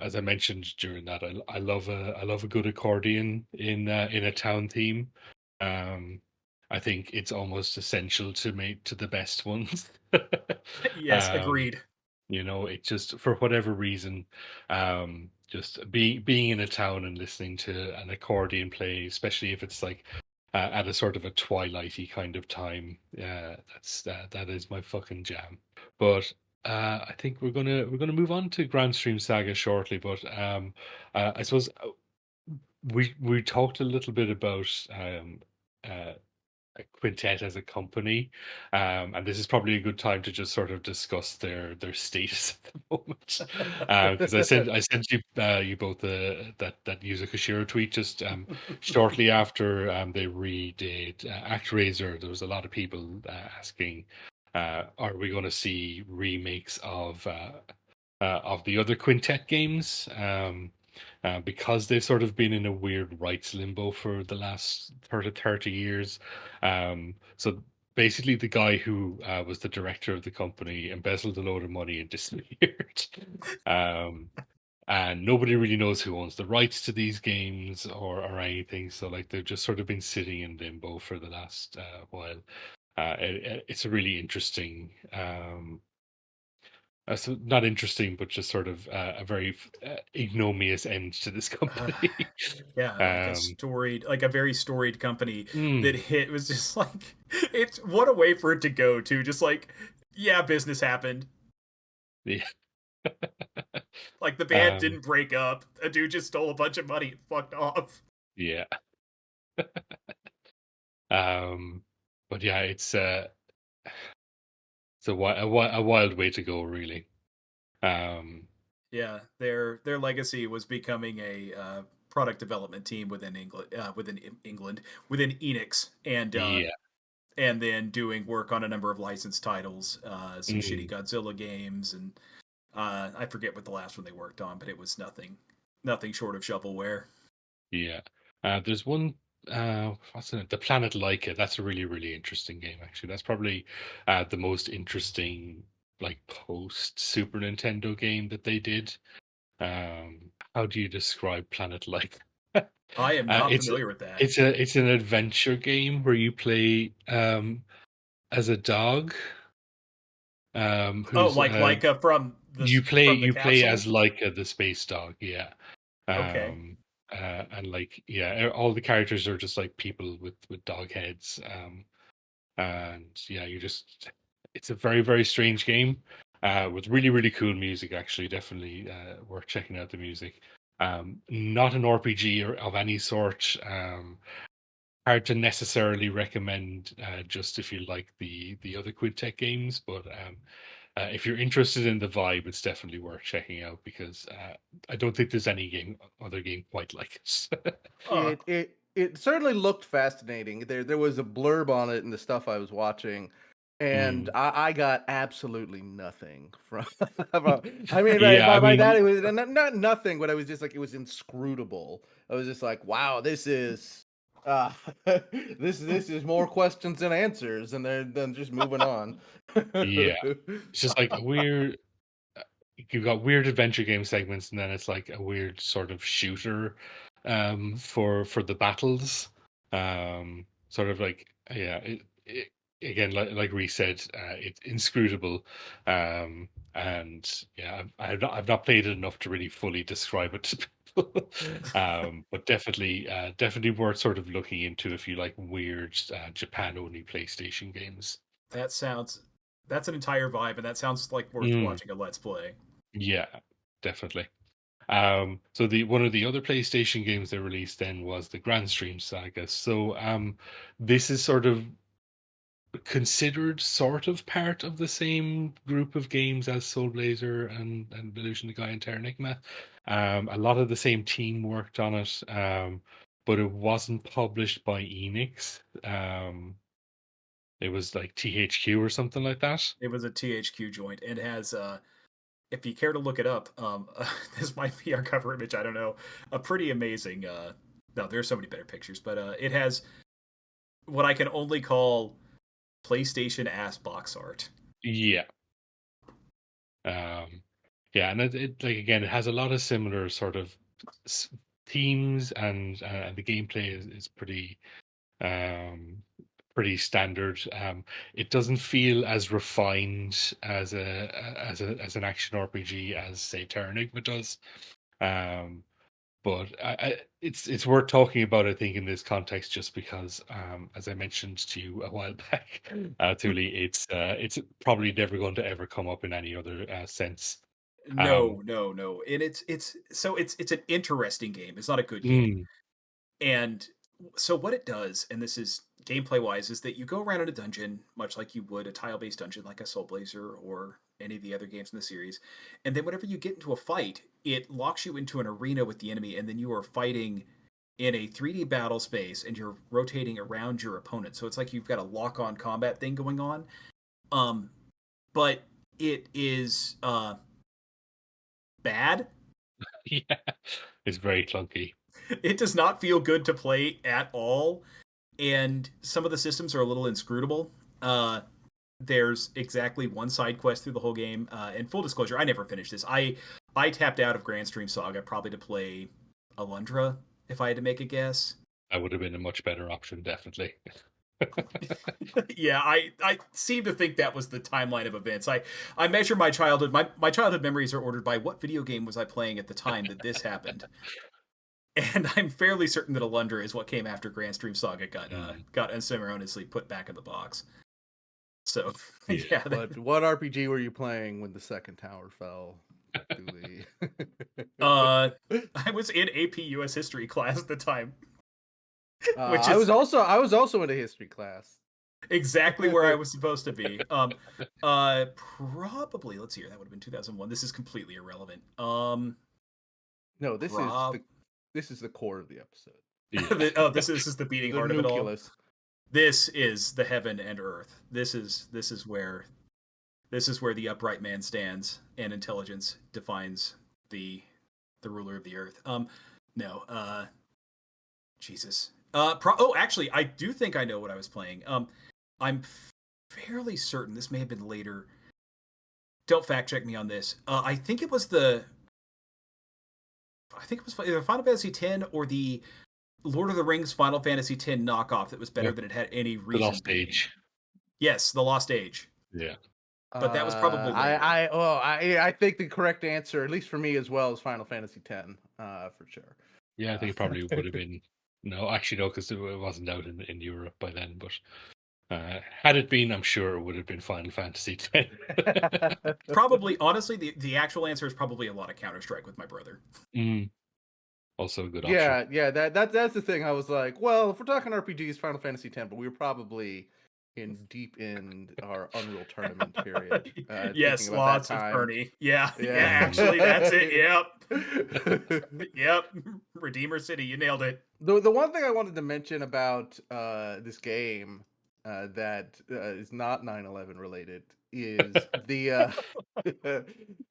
as I mentioned during that, I love a good accordion in a town theme. Um, I think it's almost essential to make to the best ones. Yes, um, agreed. it just for whatever reason, just being in a town and listening to an accordion play, especially if it's like at a sort of a twilighty kind of time, that is my fucking jam. But I think we're gonna move on to Granstream Saga shortly. But I suppose we talked a little bit about uh, Quintet as a company, and this is probably a good time to just sort of discuss their status at the moment. Because I sent you both that Yasuhiro tweet just shortly after they redid ActRaiser. There was a lot of people asking, "Are we going to see remakes of the other Quintet games?" Because they've sort of been in a weird rights limbo for the last 30 years. So basically, the guy who was the director of the company embezzled a load of money and disappeared. um, and nobody really knows who owns the rights to these games or anything. So like they've just sort of been sitting in limbo for the last while. It's a really interesting so not interesting, but just sort of a very ignominious end to this Uh, company. yeah, um, like a very storied company that mm, hit was just like it's what a way for it to go to. Just like, yeah, business happened. yeah, Like the band um, didn't break up. A dude just stole a bunch of money and fucked off. yeah. Um, but yeah, it's a wild way to go, really. Um, Yeah, their legacy was becoming a product development team within Enix, yeah, and then doing work on a number of licensed titles, some shitty mm, Godzilla games, and I forget what the last one they worked on, but it was nothing short of shovelware. yeah. There's one. What's in it? The Planet Laika. That's a really, really interesting game. Actually, that's probably the most interesting like post Super Nintendo game that they did. How do you describe Planet Like? I am not It's familiar with that. it's an adventure game where you play as a dog Oh, who's like Leica from the you play capsule. as Laika the space dog, yeah. Okay, Um and like yeah, all the characters are just like people with dog heads. And yeah, it's a very, very strange game with really, really cool music. Actually, definitely worth checking out the music. Not an RPG or of any sort. Hard to necessarily recommend just if you like the other Quintet games, but if you're interested in the vibe, it's definitely worth checking out because I don't think there's any other game quite like it. huh? It certainly looked fascinating. There was a blurb on it and the stuff I was watching, and Mm. I got absolutely nothing from. I mean, Yeah, I by that mean, it was not nothing, but I was just like it was inscrutable. I was just like, wow, this is. Uh, this is more questions than answers, and they're then just moving on. yeah, it's just like a weird. You've got weird adventure game segments, and then it's like a weird sort of shooter for the battles. Sort of like yeah, again like Reese said, it's inscrutable. And yeah, I've not played it enough to really fully describe it to people. But definitely worth sort of looking into if you like weird Japan only PlayStation games. That sounds that's an entire vibe, and that sounds like worth Mm, watching a let's play. yeah, definitely. So the one of the other PlayStation games they released then was the Granstream Saga. So this is sort of considered sort of part of the same group of games as Soul Blazer and Illusion of Gaia and Terranigma. A lot of the same team worked on it, but it wasn't published by Enix. It was like THQ or something like that. It was a THQ joint, and has if you care to look it up, this might be our cover image. I don't know. A pretty amazing. No, there's so many better pictures, but it has what I can only call PlayStation ass box art. Yeah. Um, yeah, and it like again, it has a lot of similar sort of s- themes, and the gameplay is pretty um pretty standard. It doesn't feel as refined as an action RPG as say Terranigma does. Um, but it's worth talking about, I think, in this context, just because, as I mentioned to you a while back, Thuly, it's probably never going to ever come up in any other sense. Um, No, and it's an interesting game. It's not a good game. mm, And so what it does, and this is gameplay wise, is that you go around in a dungeon, much like you would a tile based dungeon like a Soul Blazer or any of the other games in the series. And then whenever you get into a fight, it locks you into an arena with the enemy, and then you are fighting in a 3D battle space and you're rotating around your opponent. So it's like you've got a lock on combat thing going on. Um, but it is bad. yeah, it's very clunky. It does not feel good to play at all, and some of the systems are a little inscrutable. There's exactly one side quest through the whole game. And full disclosure, I never finished this. I tapped out of Granstream Saga probably to play Alundra, if I had to make a guess. That would have been a much better option, definitely. Yeah, I seem to think that was the timeline of events. I measure my childhood. My childhood memories are ordered by what video game was I playing at the time that this happened. And I'm fairly certain that Alundra is what came after Granstream Saga got unceremoniously put back in the box. So Yeah. yeah, But what RPG were you playing when the second tower fell? Thuly? I was in AP US history class at the time, which I is was also in a history class. exactly where I was supposed to be. Probably let's see here. That would have been 2001. This is completely irrelevant. No, this is the core of the episode. Yeah. This is the beating The heart of it all. nucleus. This is the heaven and earth. This is where the upright man stands, and intelligence defines the ruler of the earth. No, Jesus. Actually, I do think I know what I was playing. I'm fairly certain this may have been later. Don't fact check me on this. I think it was either Final Fantasy X or the Lord of the Rings Final Fantasy X knockoff that was better than it had any The reason. Lost Age. Yes, the Lost Age. Yeah. But that was probably later. I think the correct answer, at least for me as well, is Final Fantasy X, for sure. Yeah, I think it probably would have been. No, actually, no, because it wasn't out in Europe by then. But had it been, I'm sure it would have been Final Fantasy X. Probably, honestly, the actual answer is probably a lot of Counter-Strike with my brother. Also a good option. Yeah, that's the thing. I was like, well, if we're talking RPGs, Final Fantasy X, but we were probably deep in our Unreal Tournament period. Yes, thinking about lots that of time. Ernie. Yeah, actually, that's it. Yep. Yep. Redeemer City, you nailed it. The one thing I wanted to mention about this game that is not 9/11 related is the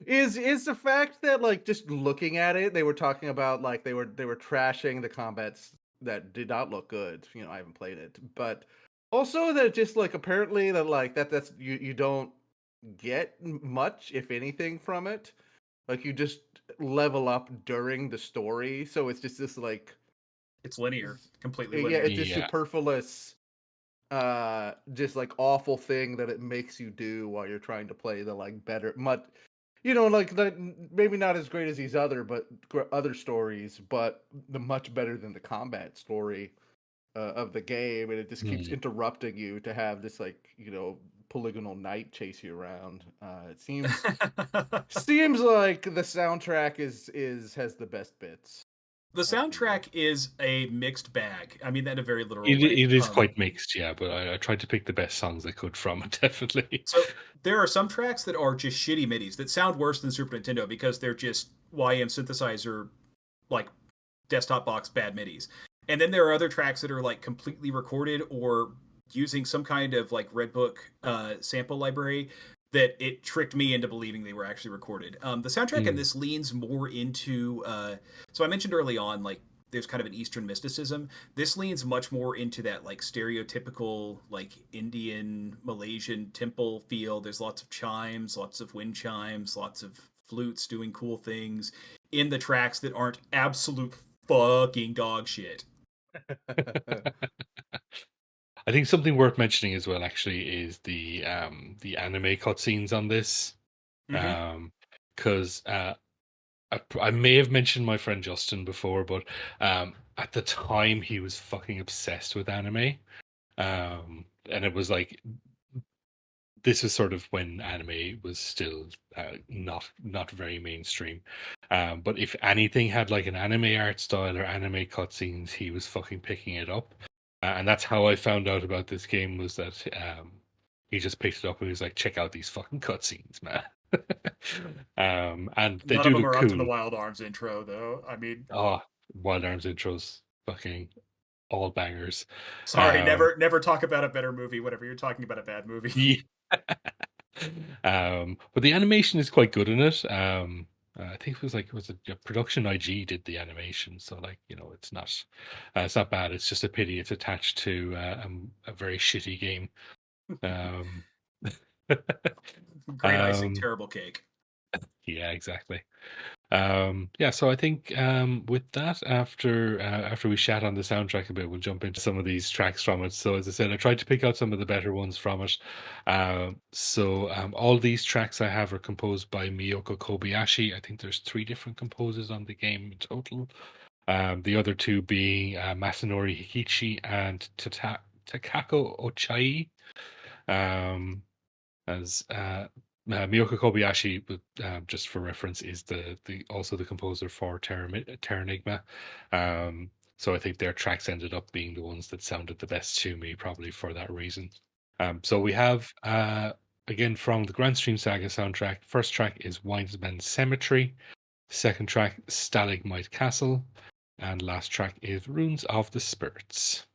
is the fact that, like, just looking at it, they were talking about, like, they were trashing the combats that did not look good. You know, I haven't played it, but also that just, like, apparently that, like, that's you don't get much, if anything, from it. Like, you just level up during the story, so it's just this, like, It's linear, completely yeah, linear. it's a Yeah. superfluous, just, like, awful thing that it makes you do while you're trying to play the, like, better, much, you know, like, maybe not as great as these other stories, but the much better than the combat story of the game, and it just keeps interrupting you to have this, like, you know, polygonal knight chase you around. It seems like the soundtrack has the best bits. The soundtrack is a mixed bag. I mean that in a very literal way. It is quite mixed, yeah, but I tried to pick the best songs I could from it, definitely. So there are some tracks that are just shitty MIDIs that sound worse than Super Nintendo because they're just YM synthesizer, like, desktop box bad MIDIs. And then there are other tracks that are, like, completely recorded or using some kind of, like, Redbook sample library that it tricked me into believing they were actually recorded. The soundtrack in this leans more into so I mentioned early on, like, there's kind of an Eastern mysticism. This leans much more into that, like, stereotypical, like, Indian, Malaysian temple feel. There's lots of chimes, lots of wind chimes, lots of flutes doing cool things in the tracks that aren't absolute fucking dog shit. I think something worth mentioning as well, actually, is the anime cutscenes on this. Mhm. Because I may have mentioned my friend Justin before, but at the time he was fucking obsessed with anime. And it was like this was sort of when anime was still not very mainstream. But if anything had like an anime art style or anime cutscenes, he was fucking picking it up. And that's how I found out about this game, was that he just picked it up and he was like, check out these fucking cutscenes, man. And they None of do them look are up to the cool. Wild Arms intro, though. I mean, Oh, Wild Arms intros, fucking all bangers. sorry, Um, never talk about a better movie whenever you're talking about a bad movie. yeah. But the animation is quite good in it. I think it was like, was it Production IG did the animation, so like, it's not bad. It's just a pity it's attached to a very shitty game. Um, Great icing, um, terrible cake. yeah, exactly. Yeah, so I think with that, after we chat on the soundtrack a bit, we'll jump into some of these tracks from it. So as I said, I tried to pick out some of the better ones from it. All these tracks I have are composed by Miyoko Kobayashi. I think there's 3 different composers on the game in total. The other 2 being Masanori Hikichi and Takako Ochai. Um, as Miyoko Kobayashi, just for reference, is the also the composer for Terranigma. So I think their tracks ended up being the ones that sounded the best to me, probably for that reason. So we have again from the Granstream Saga soundtrack. First track is Winesman Cemetery. Second track, Stalagmite Castle. And last track is Runes of the Spirits.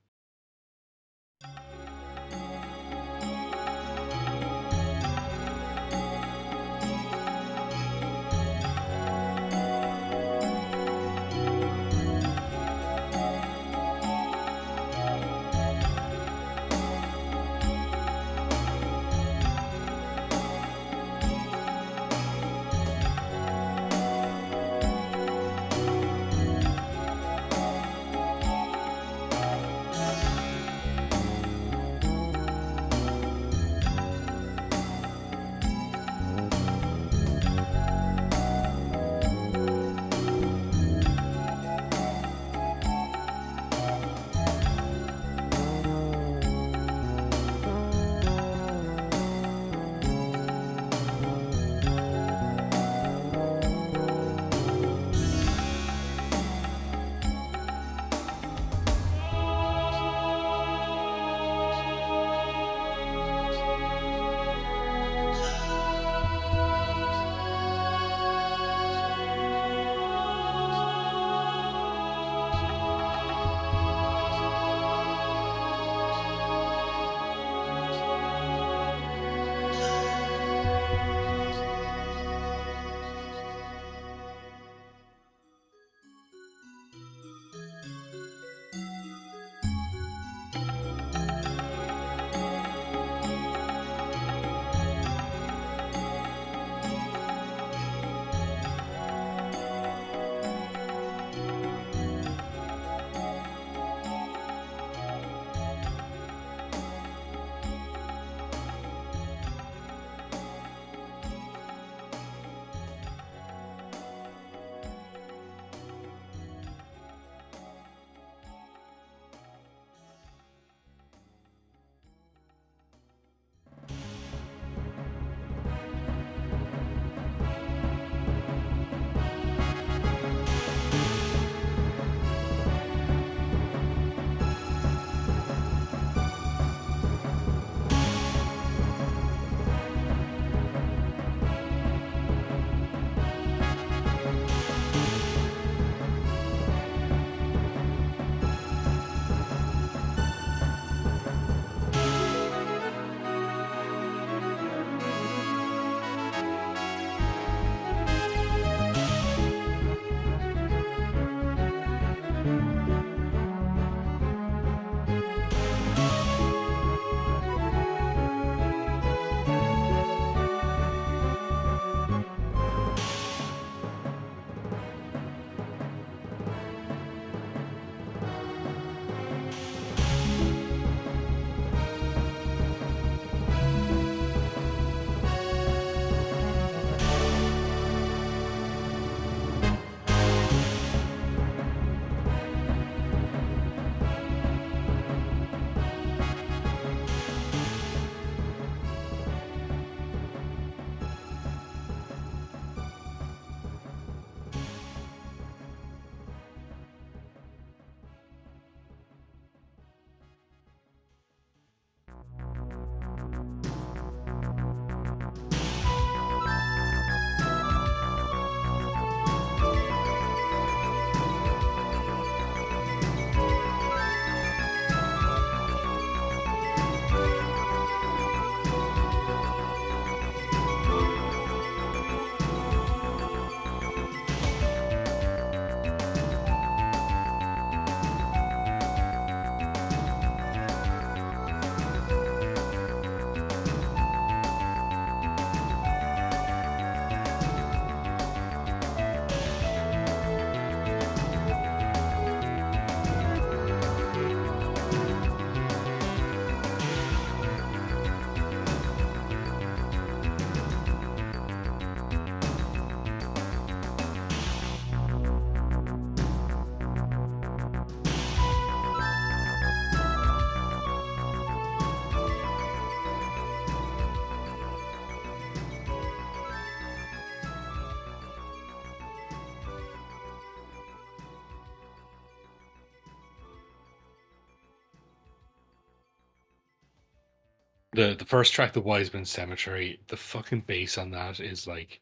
The first track, the Wiseman Cemetery, the fucking bass on that is like,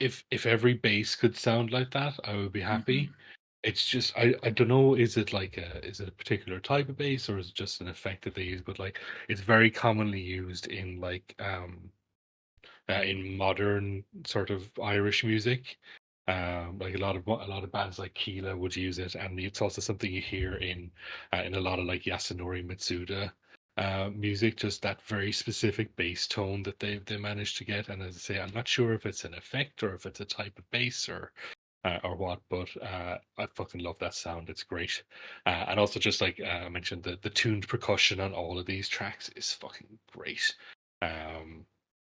if every bass could sound like that, I would be happy. Mhm. It's just I don't know, is it like a particular type of bass, or is it just an effect that they use? But like, it's very commonly used in like in modern sort of Irish music. Like a lot of bands like Keela would use it, and it's also something you hear in a lot of like Yasunori Mitsuda music. Just that very specific bass tone that they managed to get. And as I say, I'm not sure if it's an effect or if it's a type of bass or what, but I fucking love that sound. It's great. And also, just like I mentioned, the tuned percussion on all of these tracks is fucking great. Um,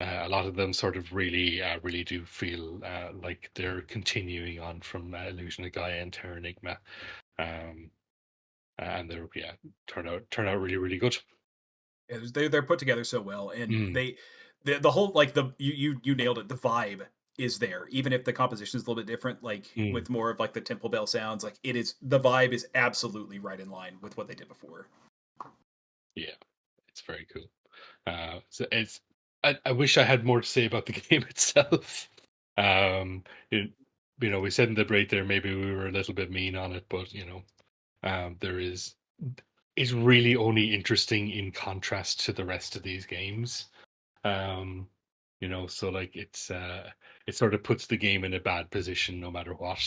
a lot of them sort of really do feel like they're continuing on from Illusion of Gaia and Terranigma, um, and they're turn out really good. Yeah, they're put together so well, and Mm, the whole like you nailed it. The vibe is there, even if the composition is a little bit different. Like mm, with more of like the temple bell sounds, like it is the vibe is absolutely right in line with what they did before. yeah, it's very cool. So it's I wish I had more to say about the game itself. Um, it, we said in the break there maybe we were a little bit mean on it, but there is it's really only interesting in contrast to the rest of these games. Um, so like it sort of puts the game in a bad position no matter what.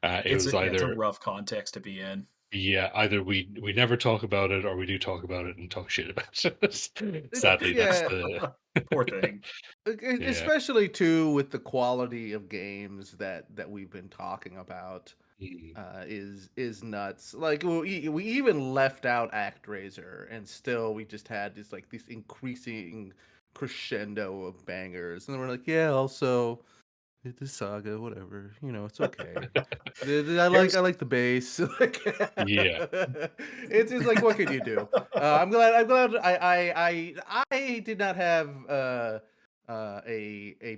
It was It's a either rough context to be in. yeah, either we never talk about it or we do talk about it and talk shit about it. Sadly, that's Yeah, the Poor thing. yeah. especially too with the quality of games that we've been talking about. Mm, Is nuts. Like we even left out ActRaiser, and still we just had this increasing crescendo of bangers, and then we're like, yeah, also it's a saga, whatever. It's okay. Here's I like the bass. Like, yeah. it's just like, what can you do? I'm glad I did not have a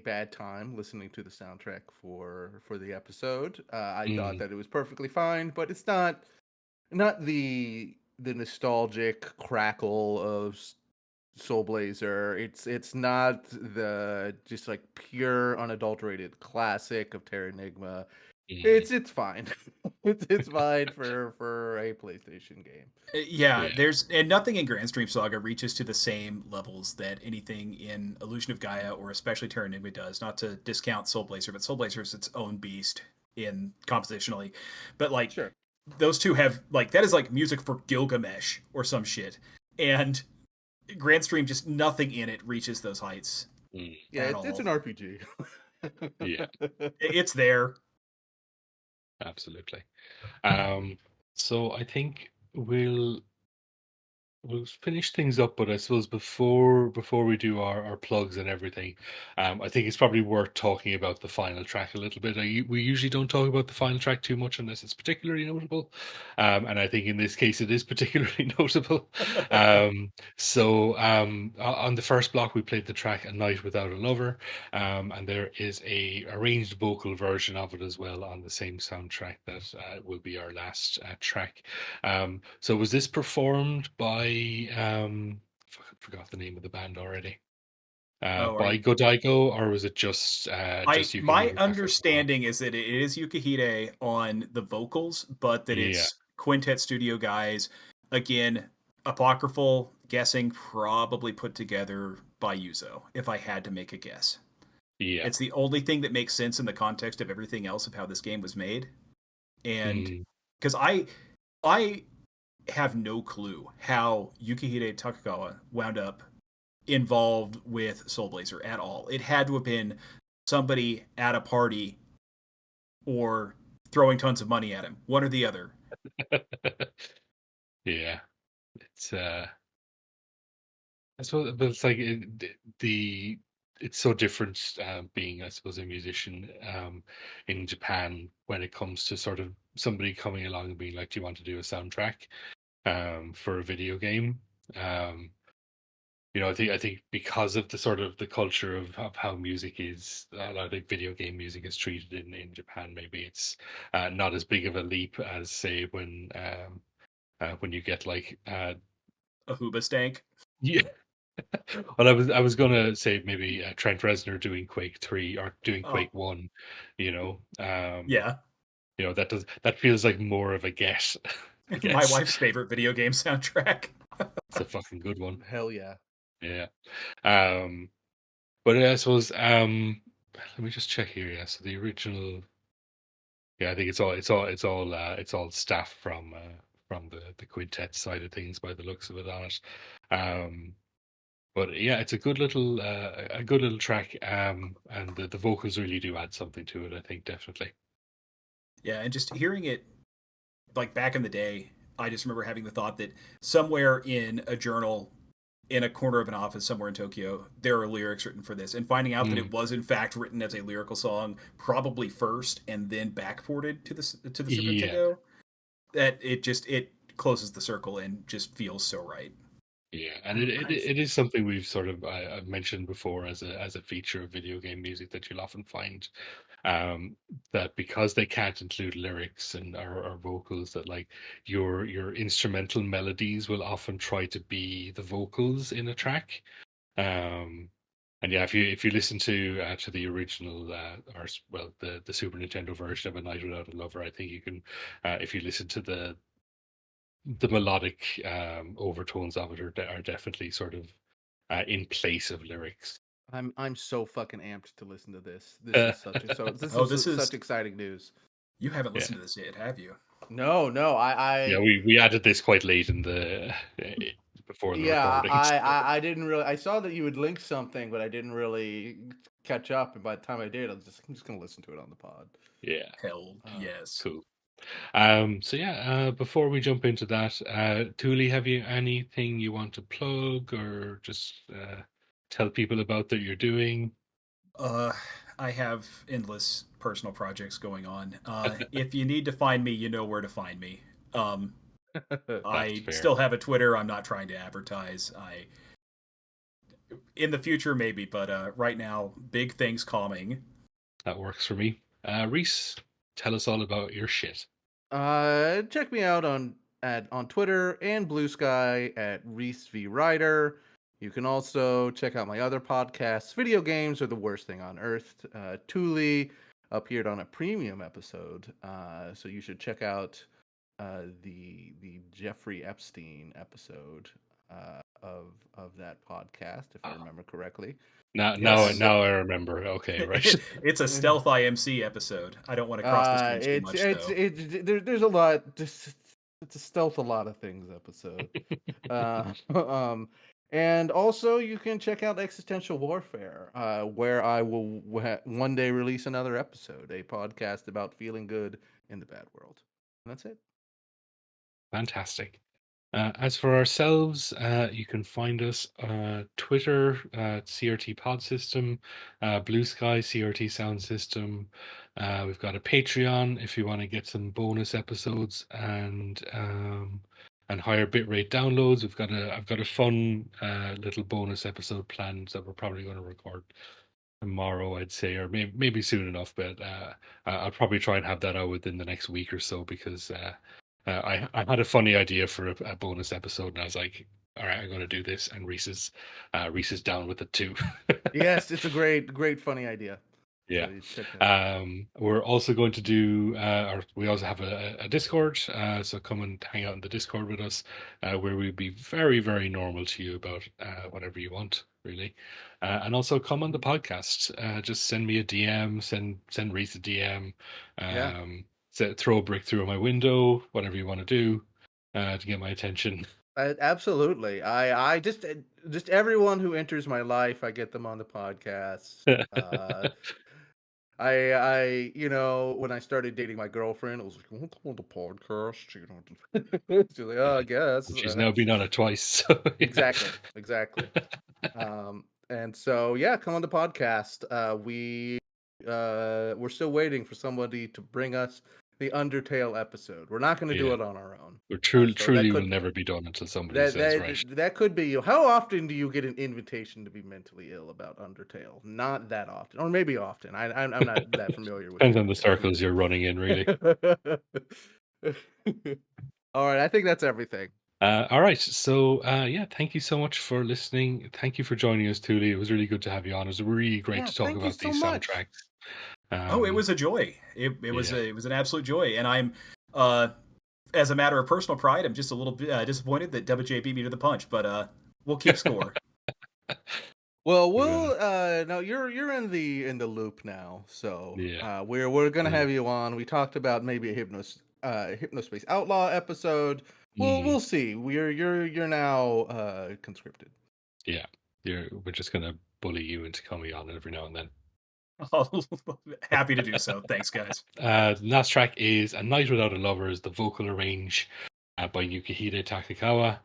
bad time listening to the soundtrack for the episode. I thought Mm, that it was perfectly fine, but it's not the nostalgic crackle of Soul Blazer. It's not the just like pure unadulterated classic of Terranigma. mm, It's fine. It's fine for a PlayStation game. yeah, yeah. there's and nothing in Granstream Saga reaches to the same levels that anything in Illusion of Gaia or especially Terra Nigma does. Not to discount Soul Blazer, but Soul Blazer is its own beast in compositionally. But like Sure. those two have like that is like music for Gilgamesh or some shit. And Grandstream just nothing in it reaches those heights Mm, Yeah, at it's all. an RPG. yeah, It's there. absolutely. So I think we'll finish things up, but I suppose before we do our plugs and everything, I think it's probably worth talking about the final track a little bit. We usually don't talk about the final track too much unless it's particularly notable, and I think in this case it is particularly notable. On the first block we played the track "A Night Without a Lover," and there is a arranged vocal version of it as well on the same soundtrack that will be our last track. So was this performed by I forgot the name of the band already. Oh, are By you Godigo, or was it just my Yukihide Takekawa? understanding is that it is Yukihide on the vocals, but that Yeah, it's Quintet Studio guys. Again, apocryphal guessing, probably put together by Yuzo, if I had to make a guess. yeah. It's the only thing that makes sense in the context of everything else of how this game was made. And Mm, because I have no clue how Yukihide Takekawa wound up involved with Soul Blazer at all. It had to have been somebody at a party or throwing tons of money at him, one or the other. yeah. It's I suppose, but it's like it's so different being, I suppose, a musician in Japan when it comes to sort of somebody coming along and being like, "Do you want to do a soundtrack for a video game?" Um, I think because of the sort of the culture of how music is, I think video game music is treated in Japan. Maybe it's not as big of a leap as say when you get like A Hooba stank. Yeah. Well, I was gonna say maybe Trent Reznor doing Quake 3 or doing Oh, Quake 1, you know. yeah. That feels like more of a get, I My guess. wife's favorite video game soundtrack. It's a fucking good one. Hell yeah. Yeah. Um, but I suppose let me just check here. Yeah, so the original, yeah, I think it's all staff from the quintet side of things by the looks of it on it. Um, but yeah, it's a good little track. And the vocals really do add something to it. I think definitely. Yeah, and just hearing it like back in the day, I just remember having the thought that somewhere in a journal in a corner of an office somewhere in Tokyo, there are lyrics written for this, and finding out that Mm, it was in fact written as a lyrical song, probably first and then backported to the Super yeah, Nintendo. That it closes the circle and just feels so right. yeah, and I'm, it is something we've sort of I've mentioned before as a feature of video game music that you'll often find um, that because they can't include lyrics and or vocals, that like your instrumental melodies will often try to be the vocals in a track. Um, and yeah, if you listen to the original the Super Nintendo version of A Night Without a Lover, I think you can if you listen to the melodic overtones of it are definitely sort of in place of lyrics. I'm so fucking amped to listen to this. Uh, This Oh, is this such is exciting news. you haven't yeah, listened to this yet, have you? No, no, yeah, we added this quite late in the before the yeah, recording. So, I didn't really. I saw that you would link something, but I didn't really catch up. And by the time I did, I'm just gonna listen to it on the pod. yeah, Hell Uh, yes. cool. So yeah, before we jump into that, Thule, have you anything you want to plug or just tell people about that you're doing? Uh, I have endless personal projects going on. If you need to find me, you know where to find me. Um, That's I fair. still have a Twitter. I'm not trying to advertise. In the future maybe, but right now, big things coming. That works for me. Reese, tell us all about your shit. check me out on Twitter and Blue Sky at Reese V Rider. You can also check out my other podcasts. Video games are the worst thing on earth. Thule appeared on a premium episode, so you should check out the Jeffrey Epstein episode of that podcast, if I Oh, remember correctly. now, now, And Yes. now I remember. Okay, right. It's a stealth IMC episode. I don't want to cross the streams too much though. there's a lot. It's a stealth a lot of things episode. Um, and also you can check out Existential Warfare, where I will one day release another episode, a podcast about feeling good in the bad world. And that's it. Fantastic. As for ourselves, you can find us Twitter, CRT Pod System, Blue Sky CRT Sound System. We've got a Patreon if you want to get some bonus episodes and higher bitrate downloads. I've got a fun little bonus episode planned that we're probably going to record tomorrow, I'd say, or maybe soon enough. But I'll probably try and have that out within the next week or so because I had a funny idea for a bonus episode, and I was like, "All right, I'm going to do this." And Reese is down with it too. Yes, it's a great funny idea. So Yeah. you check that out. We're also going to do, or we also have a Discord. So come and hang out in the Discord with us, where we'll be very, very normal to you about whatever you want, really. And also come on the podcast. Just send me a DM, send Reese a DM, Yeah. throw a brick through my window, whatever you want to do to get my attention. Absolutely. I just everyone who enters my life, I get them on the podcast. When I started dating my girlfriend, I was like, "You want to come on the podcast?" She's like, "Oh, I guess." She's now been on it twice. So yeah. Exactly. And so yeah, come on the podcast. We're still waiting for somebody to bring us the Undertale episode. We're not going to do Yeah. it on our own. Or So that truly will could never be done until somebody that says, right. that could be you. How often do you get an invitation to be mentally ill about Undertale? Not that often, or maybe often. I'm not that familiar with Depends your on the circles you're running in, really. All right, I think that's everything. All right. So, yeah, thank you so much for listening. Thank you for joining us, Thuly. It was really good to have you on. It was really great Yeah, to talk thank you about so these much. soundtracks. Oh, it was a joy. Yeah. It was an absolute joy, and I'm as a matter of personal pride, I'm just a little bit disappointed that WJ beat me to the punch, but we'll keep score. Well, Yeah. no, you're in the loop now, so Yeah. we're gonna Yeah. have you on. We talked about maybe a Hypnospace Outlaw episode. We'll Mm, see. You're now conscripted. yeah. We're just gonna bully you into coming on every now and then. Happy to do so. Thanks, guys. The last track is "A Night Without a Lover," is the vocal arrange by Yukihide Takekawa.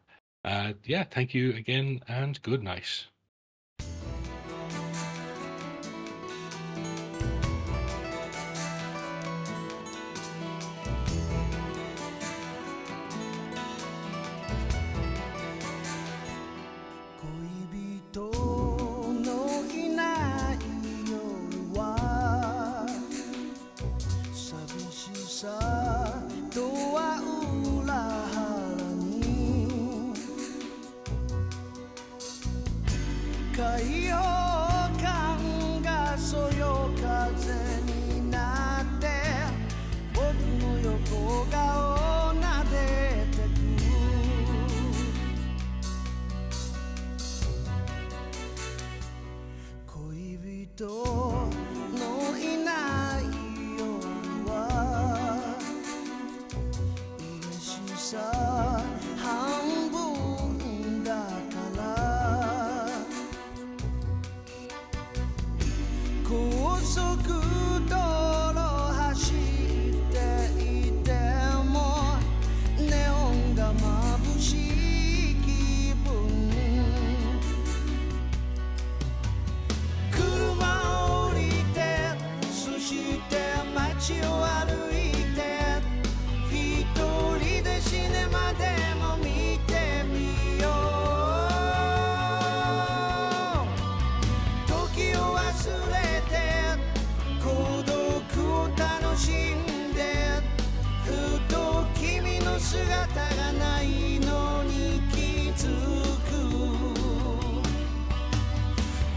Yeah, thank you again, and good night. 恋人のいない夜は寂しさとは裏腹に海洋感がそよ風になって僕の横顔を撫でてく恋人のいない夜は嬉しさ半分だから高速道路走っていてもネオンが眩しい気分車を降りてそして街を歩いて一人でシネマでも見てみよう時を忘れて孤独を楽しんでふと君の姿がないのに気づく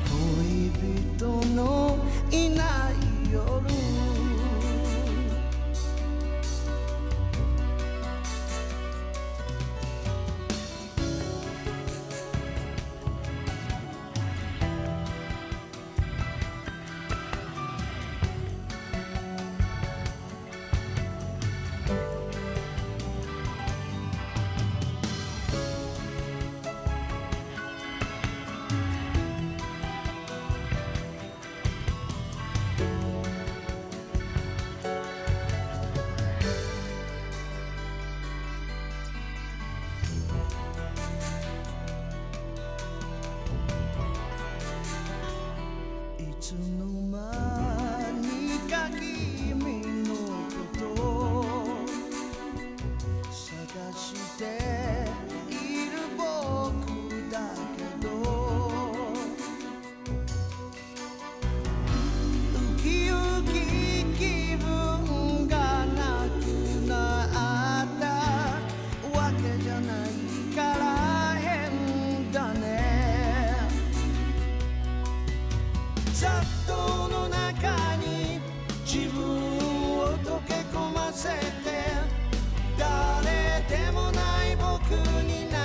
恋人のいない夜いつの間にか君のこと探している僕だけどウキウキ気分がなくなったわけじゃないから変だね雑踏の中に自分を溶け込ませて誰でもない僕にな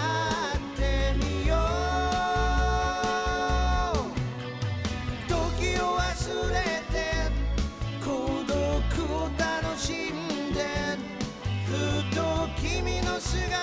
ってみよう時を忘れて孤独を楽しんでふと君の姿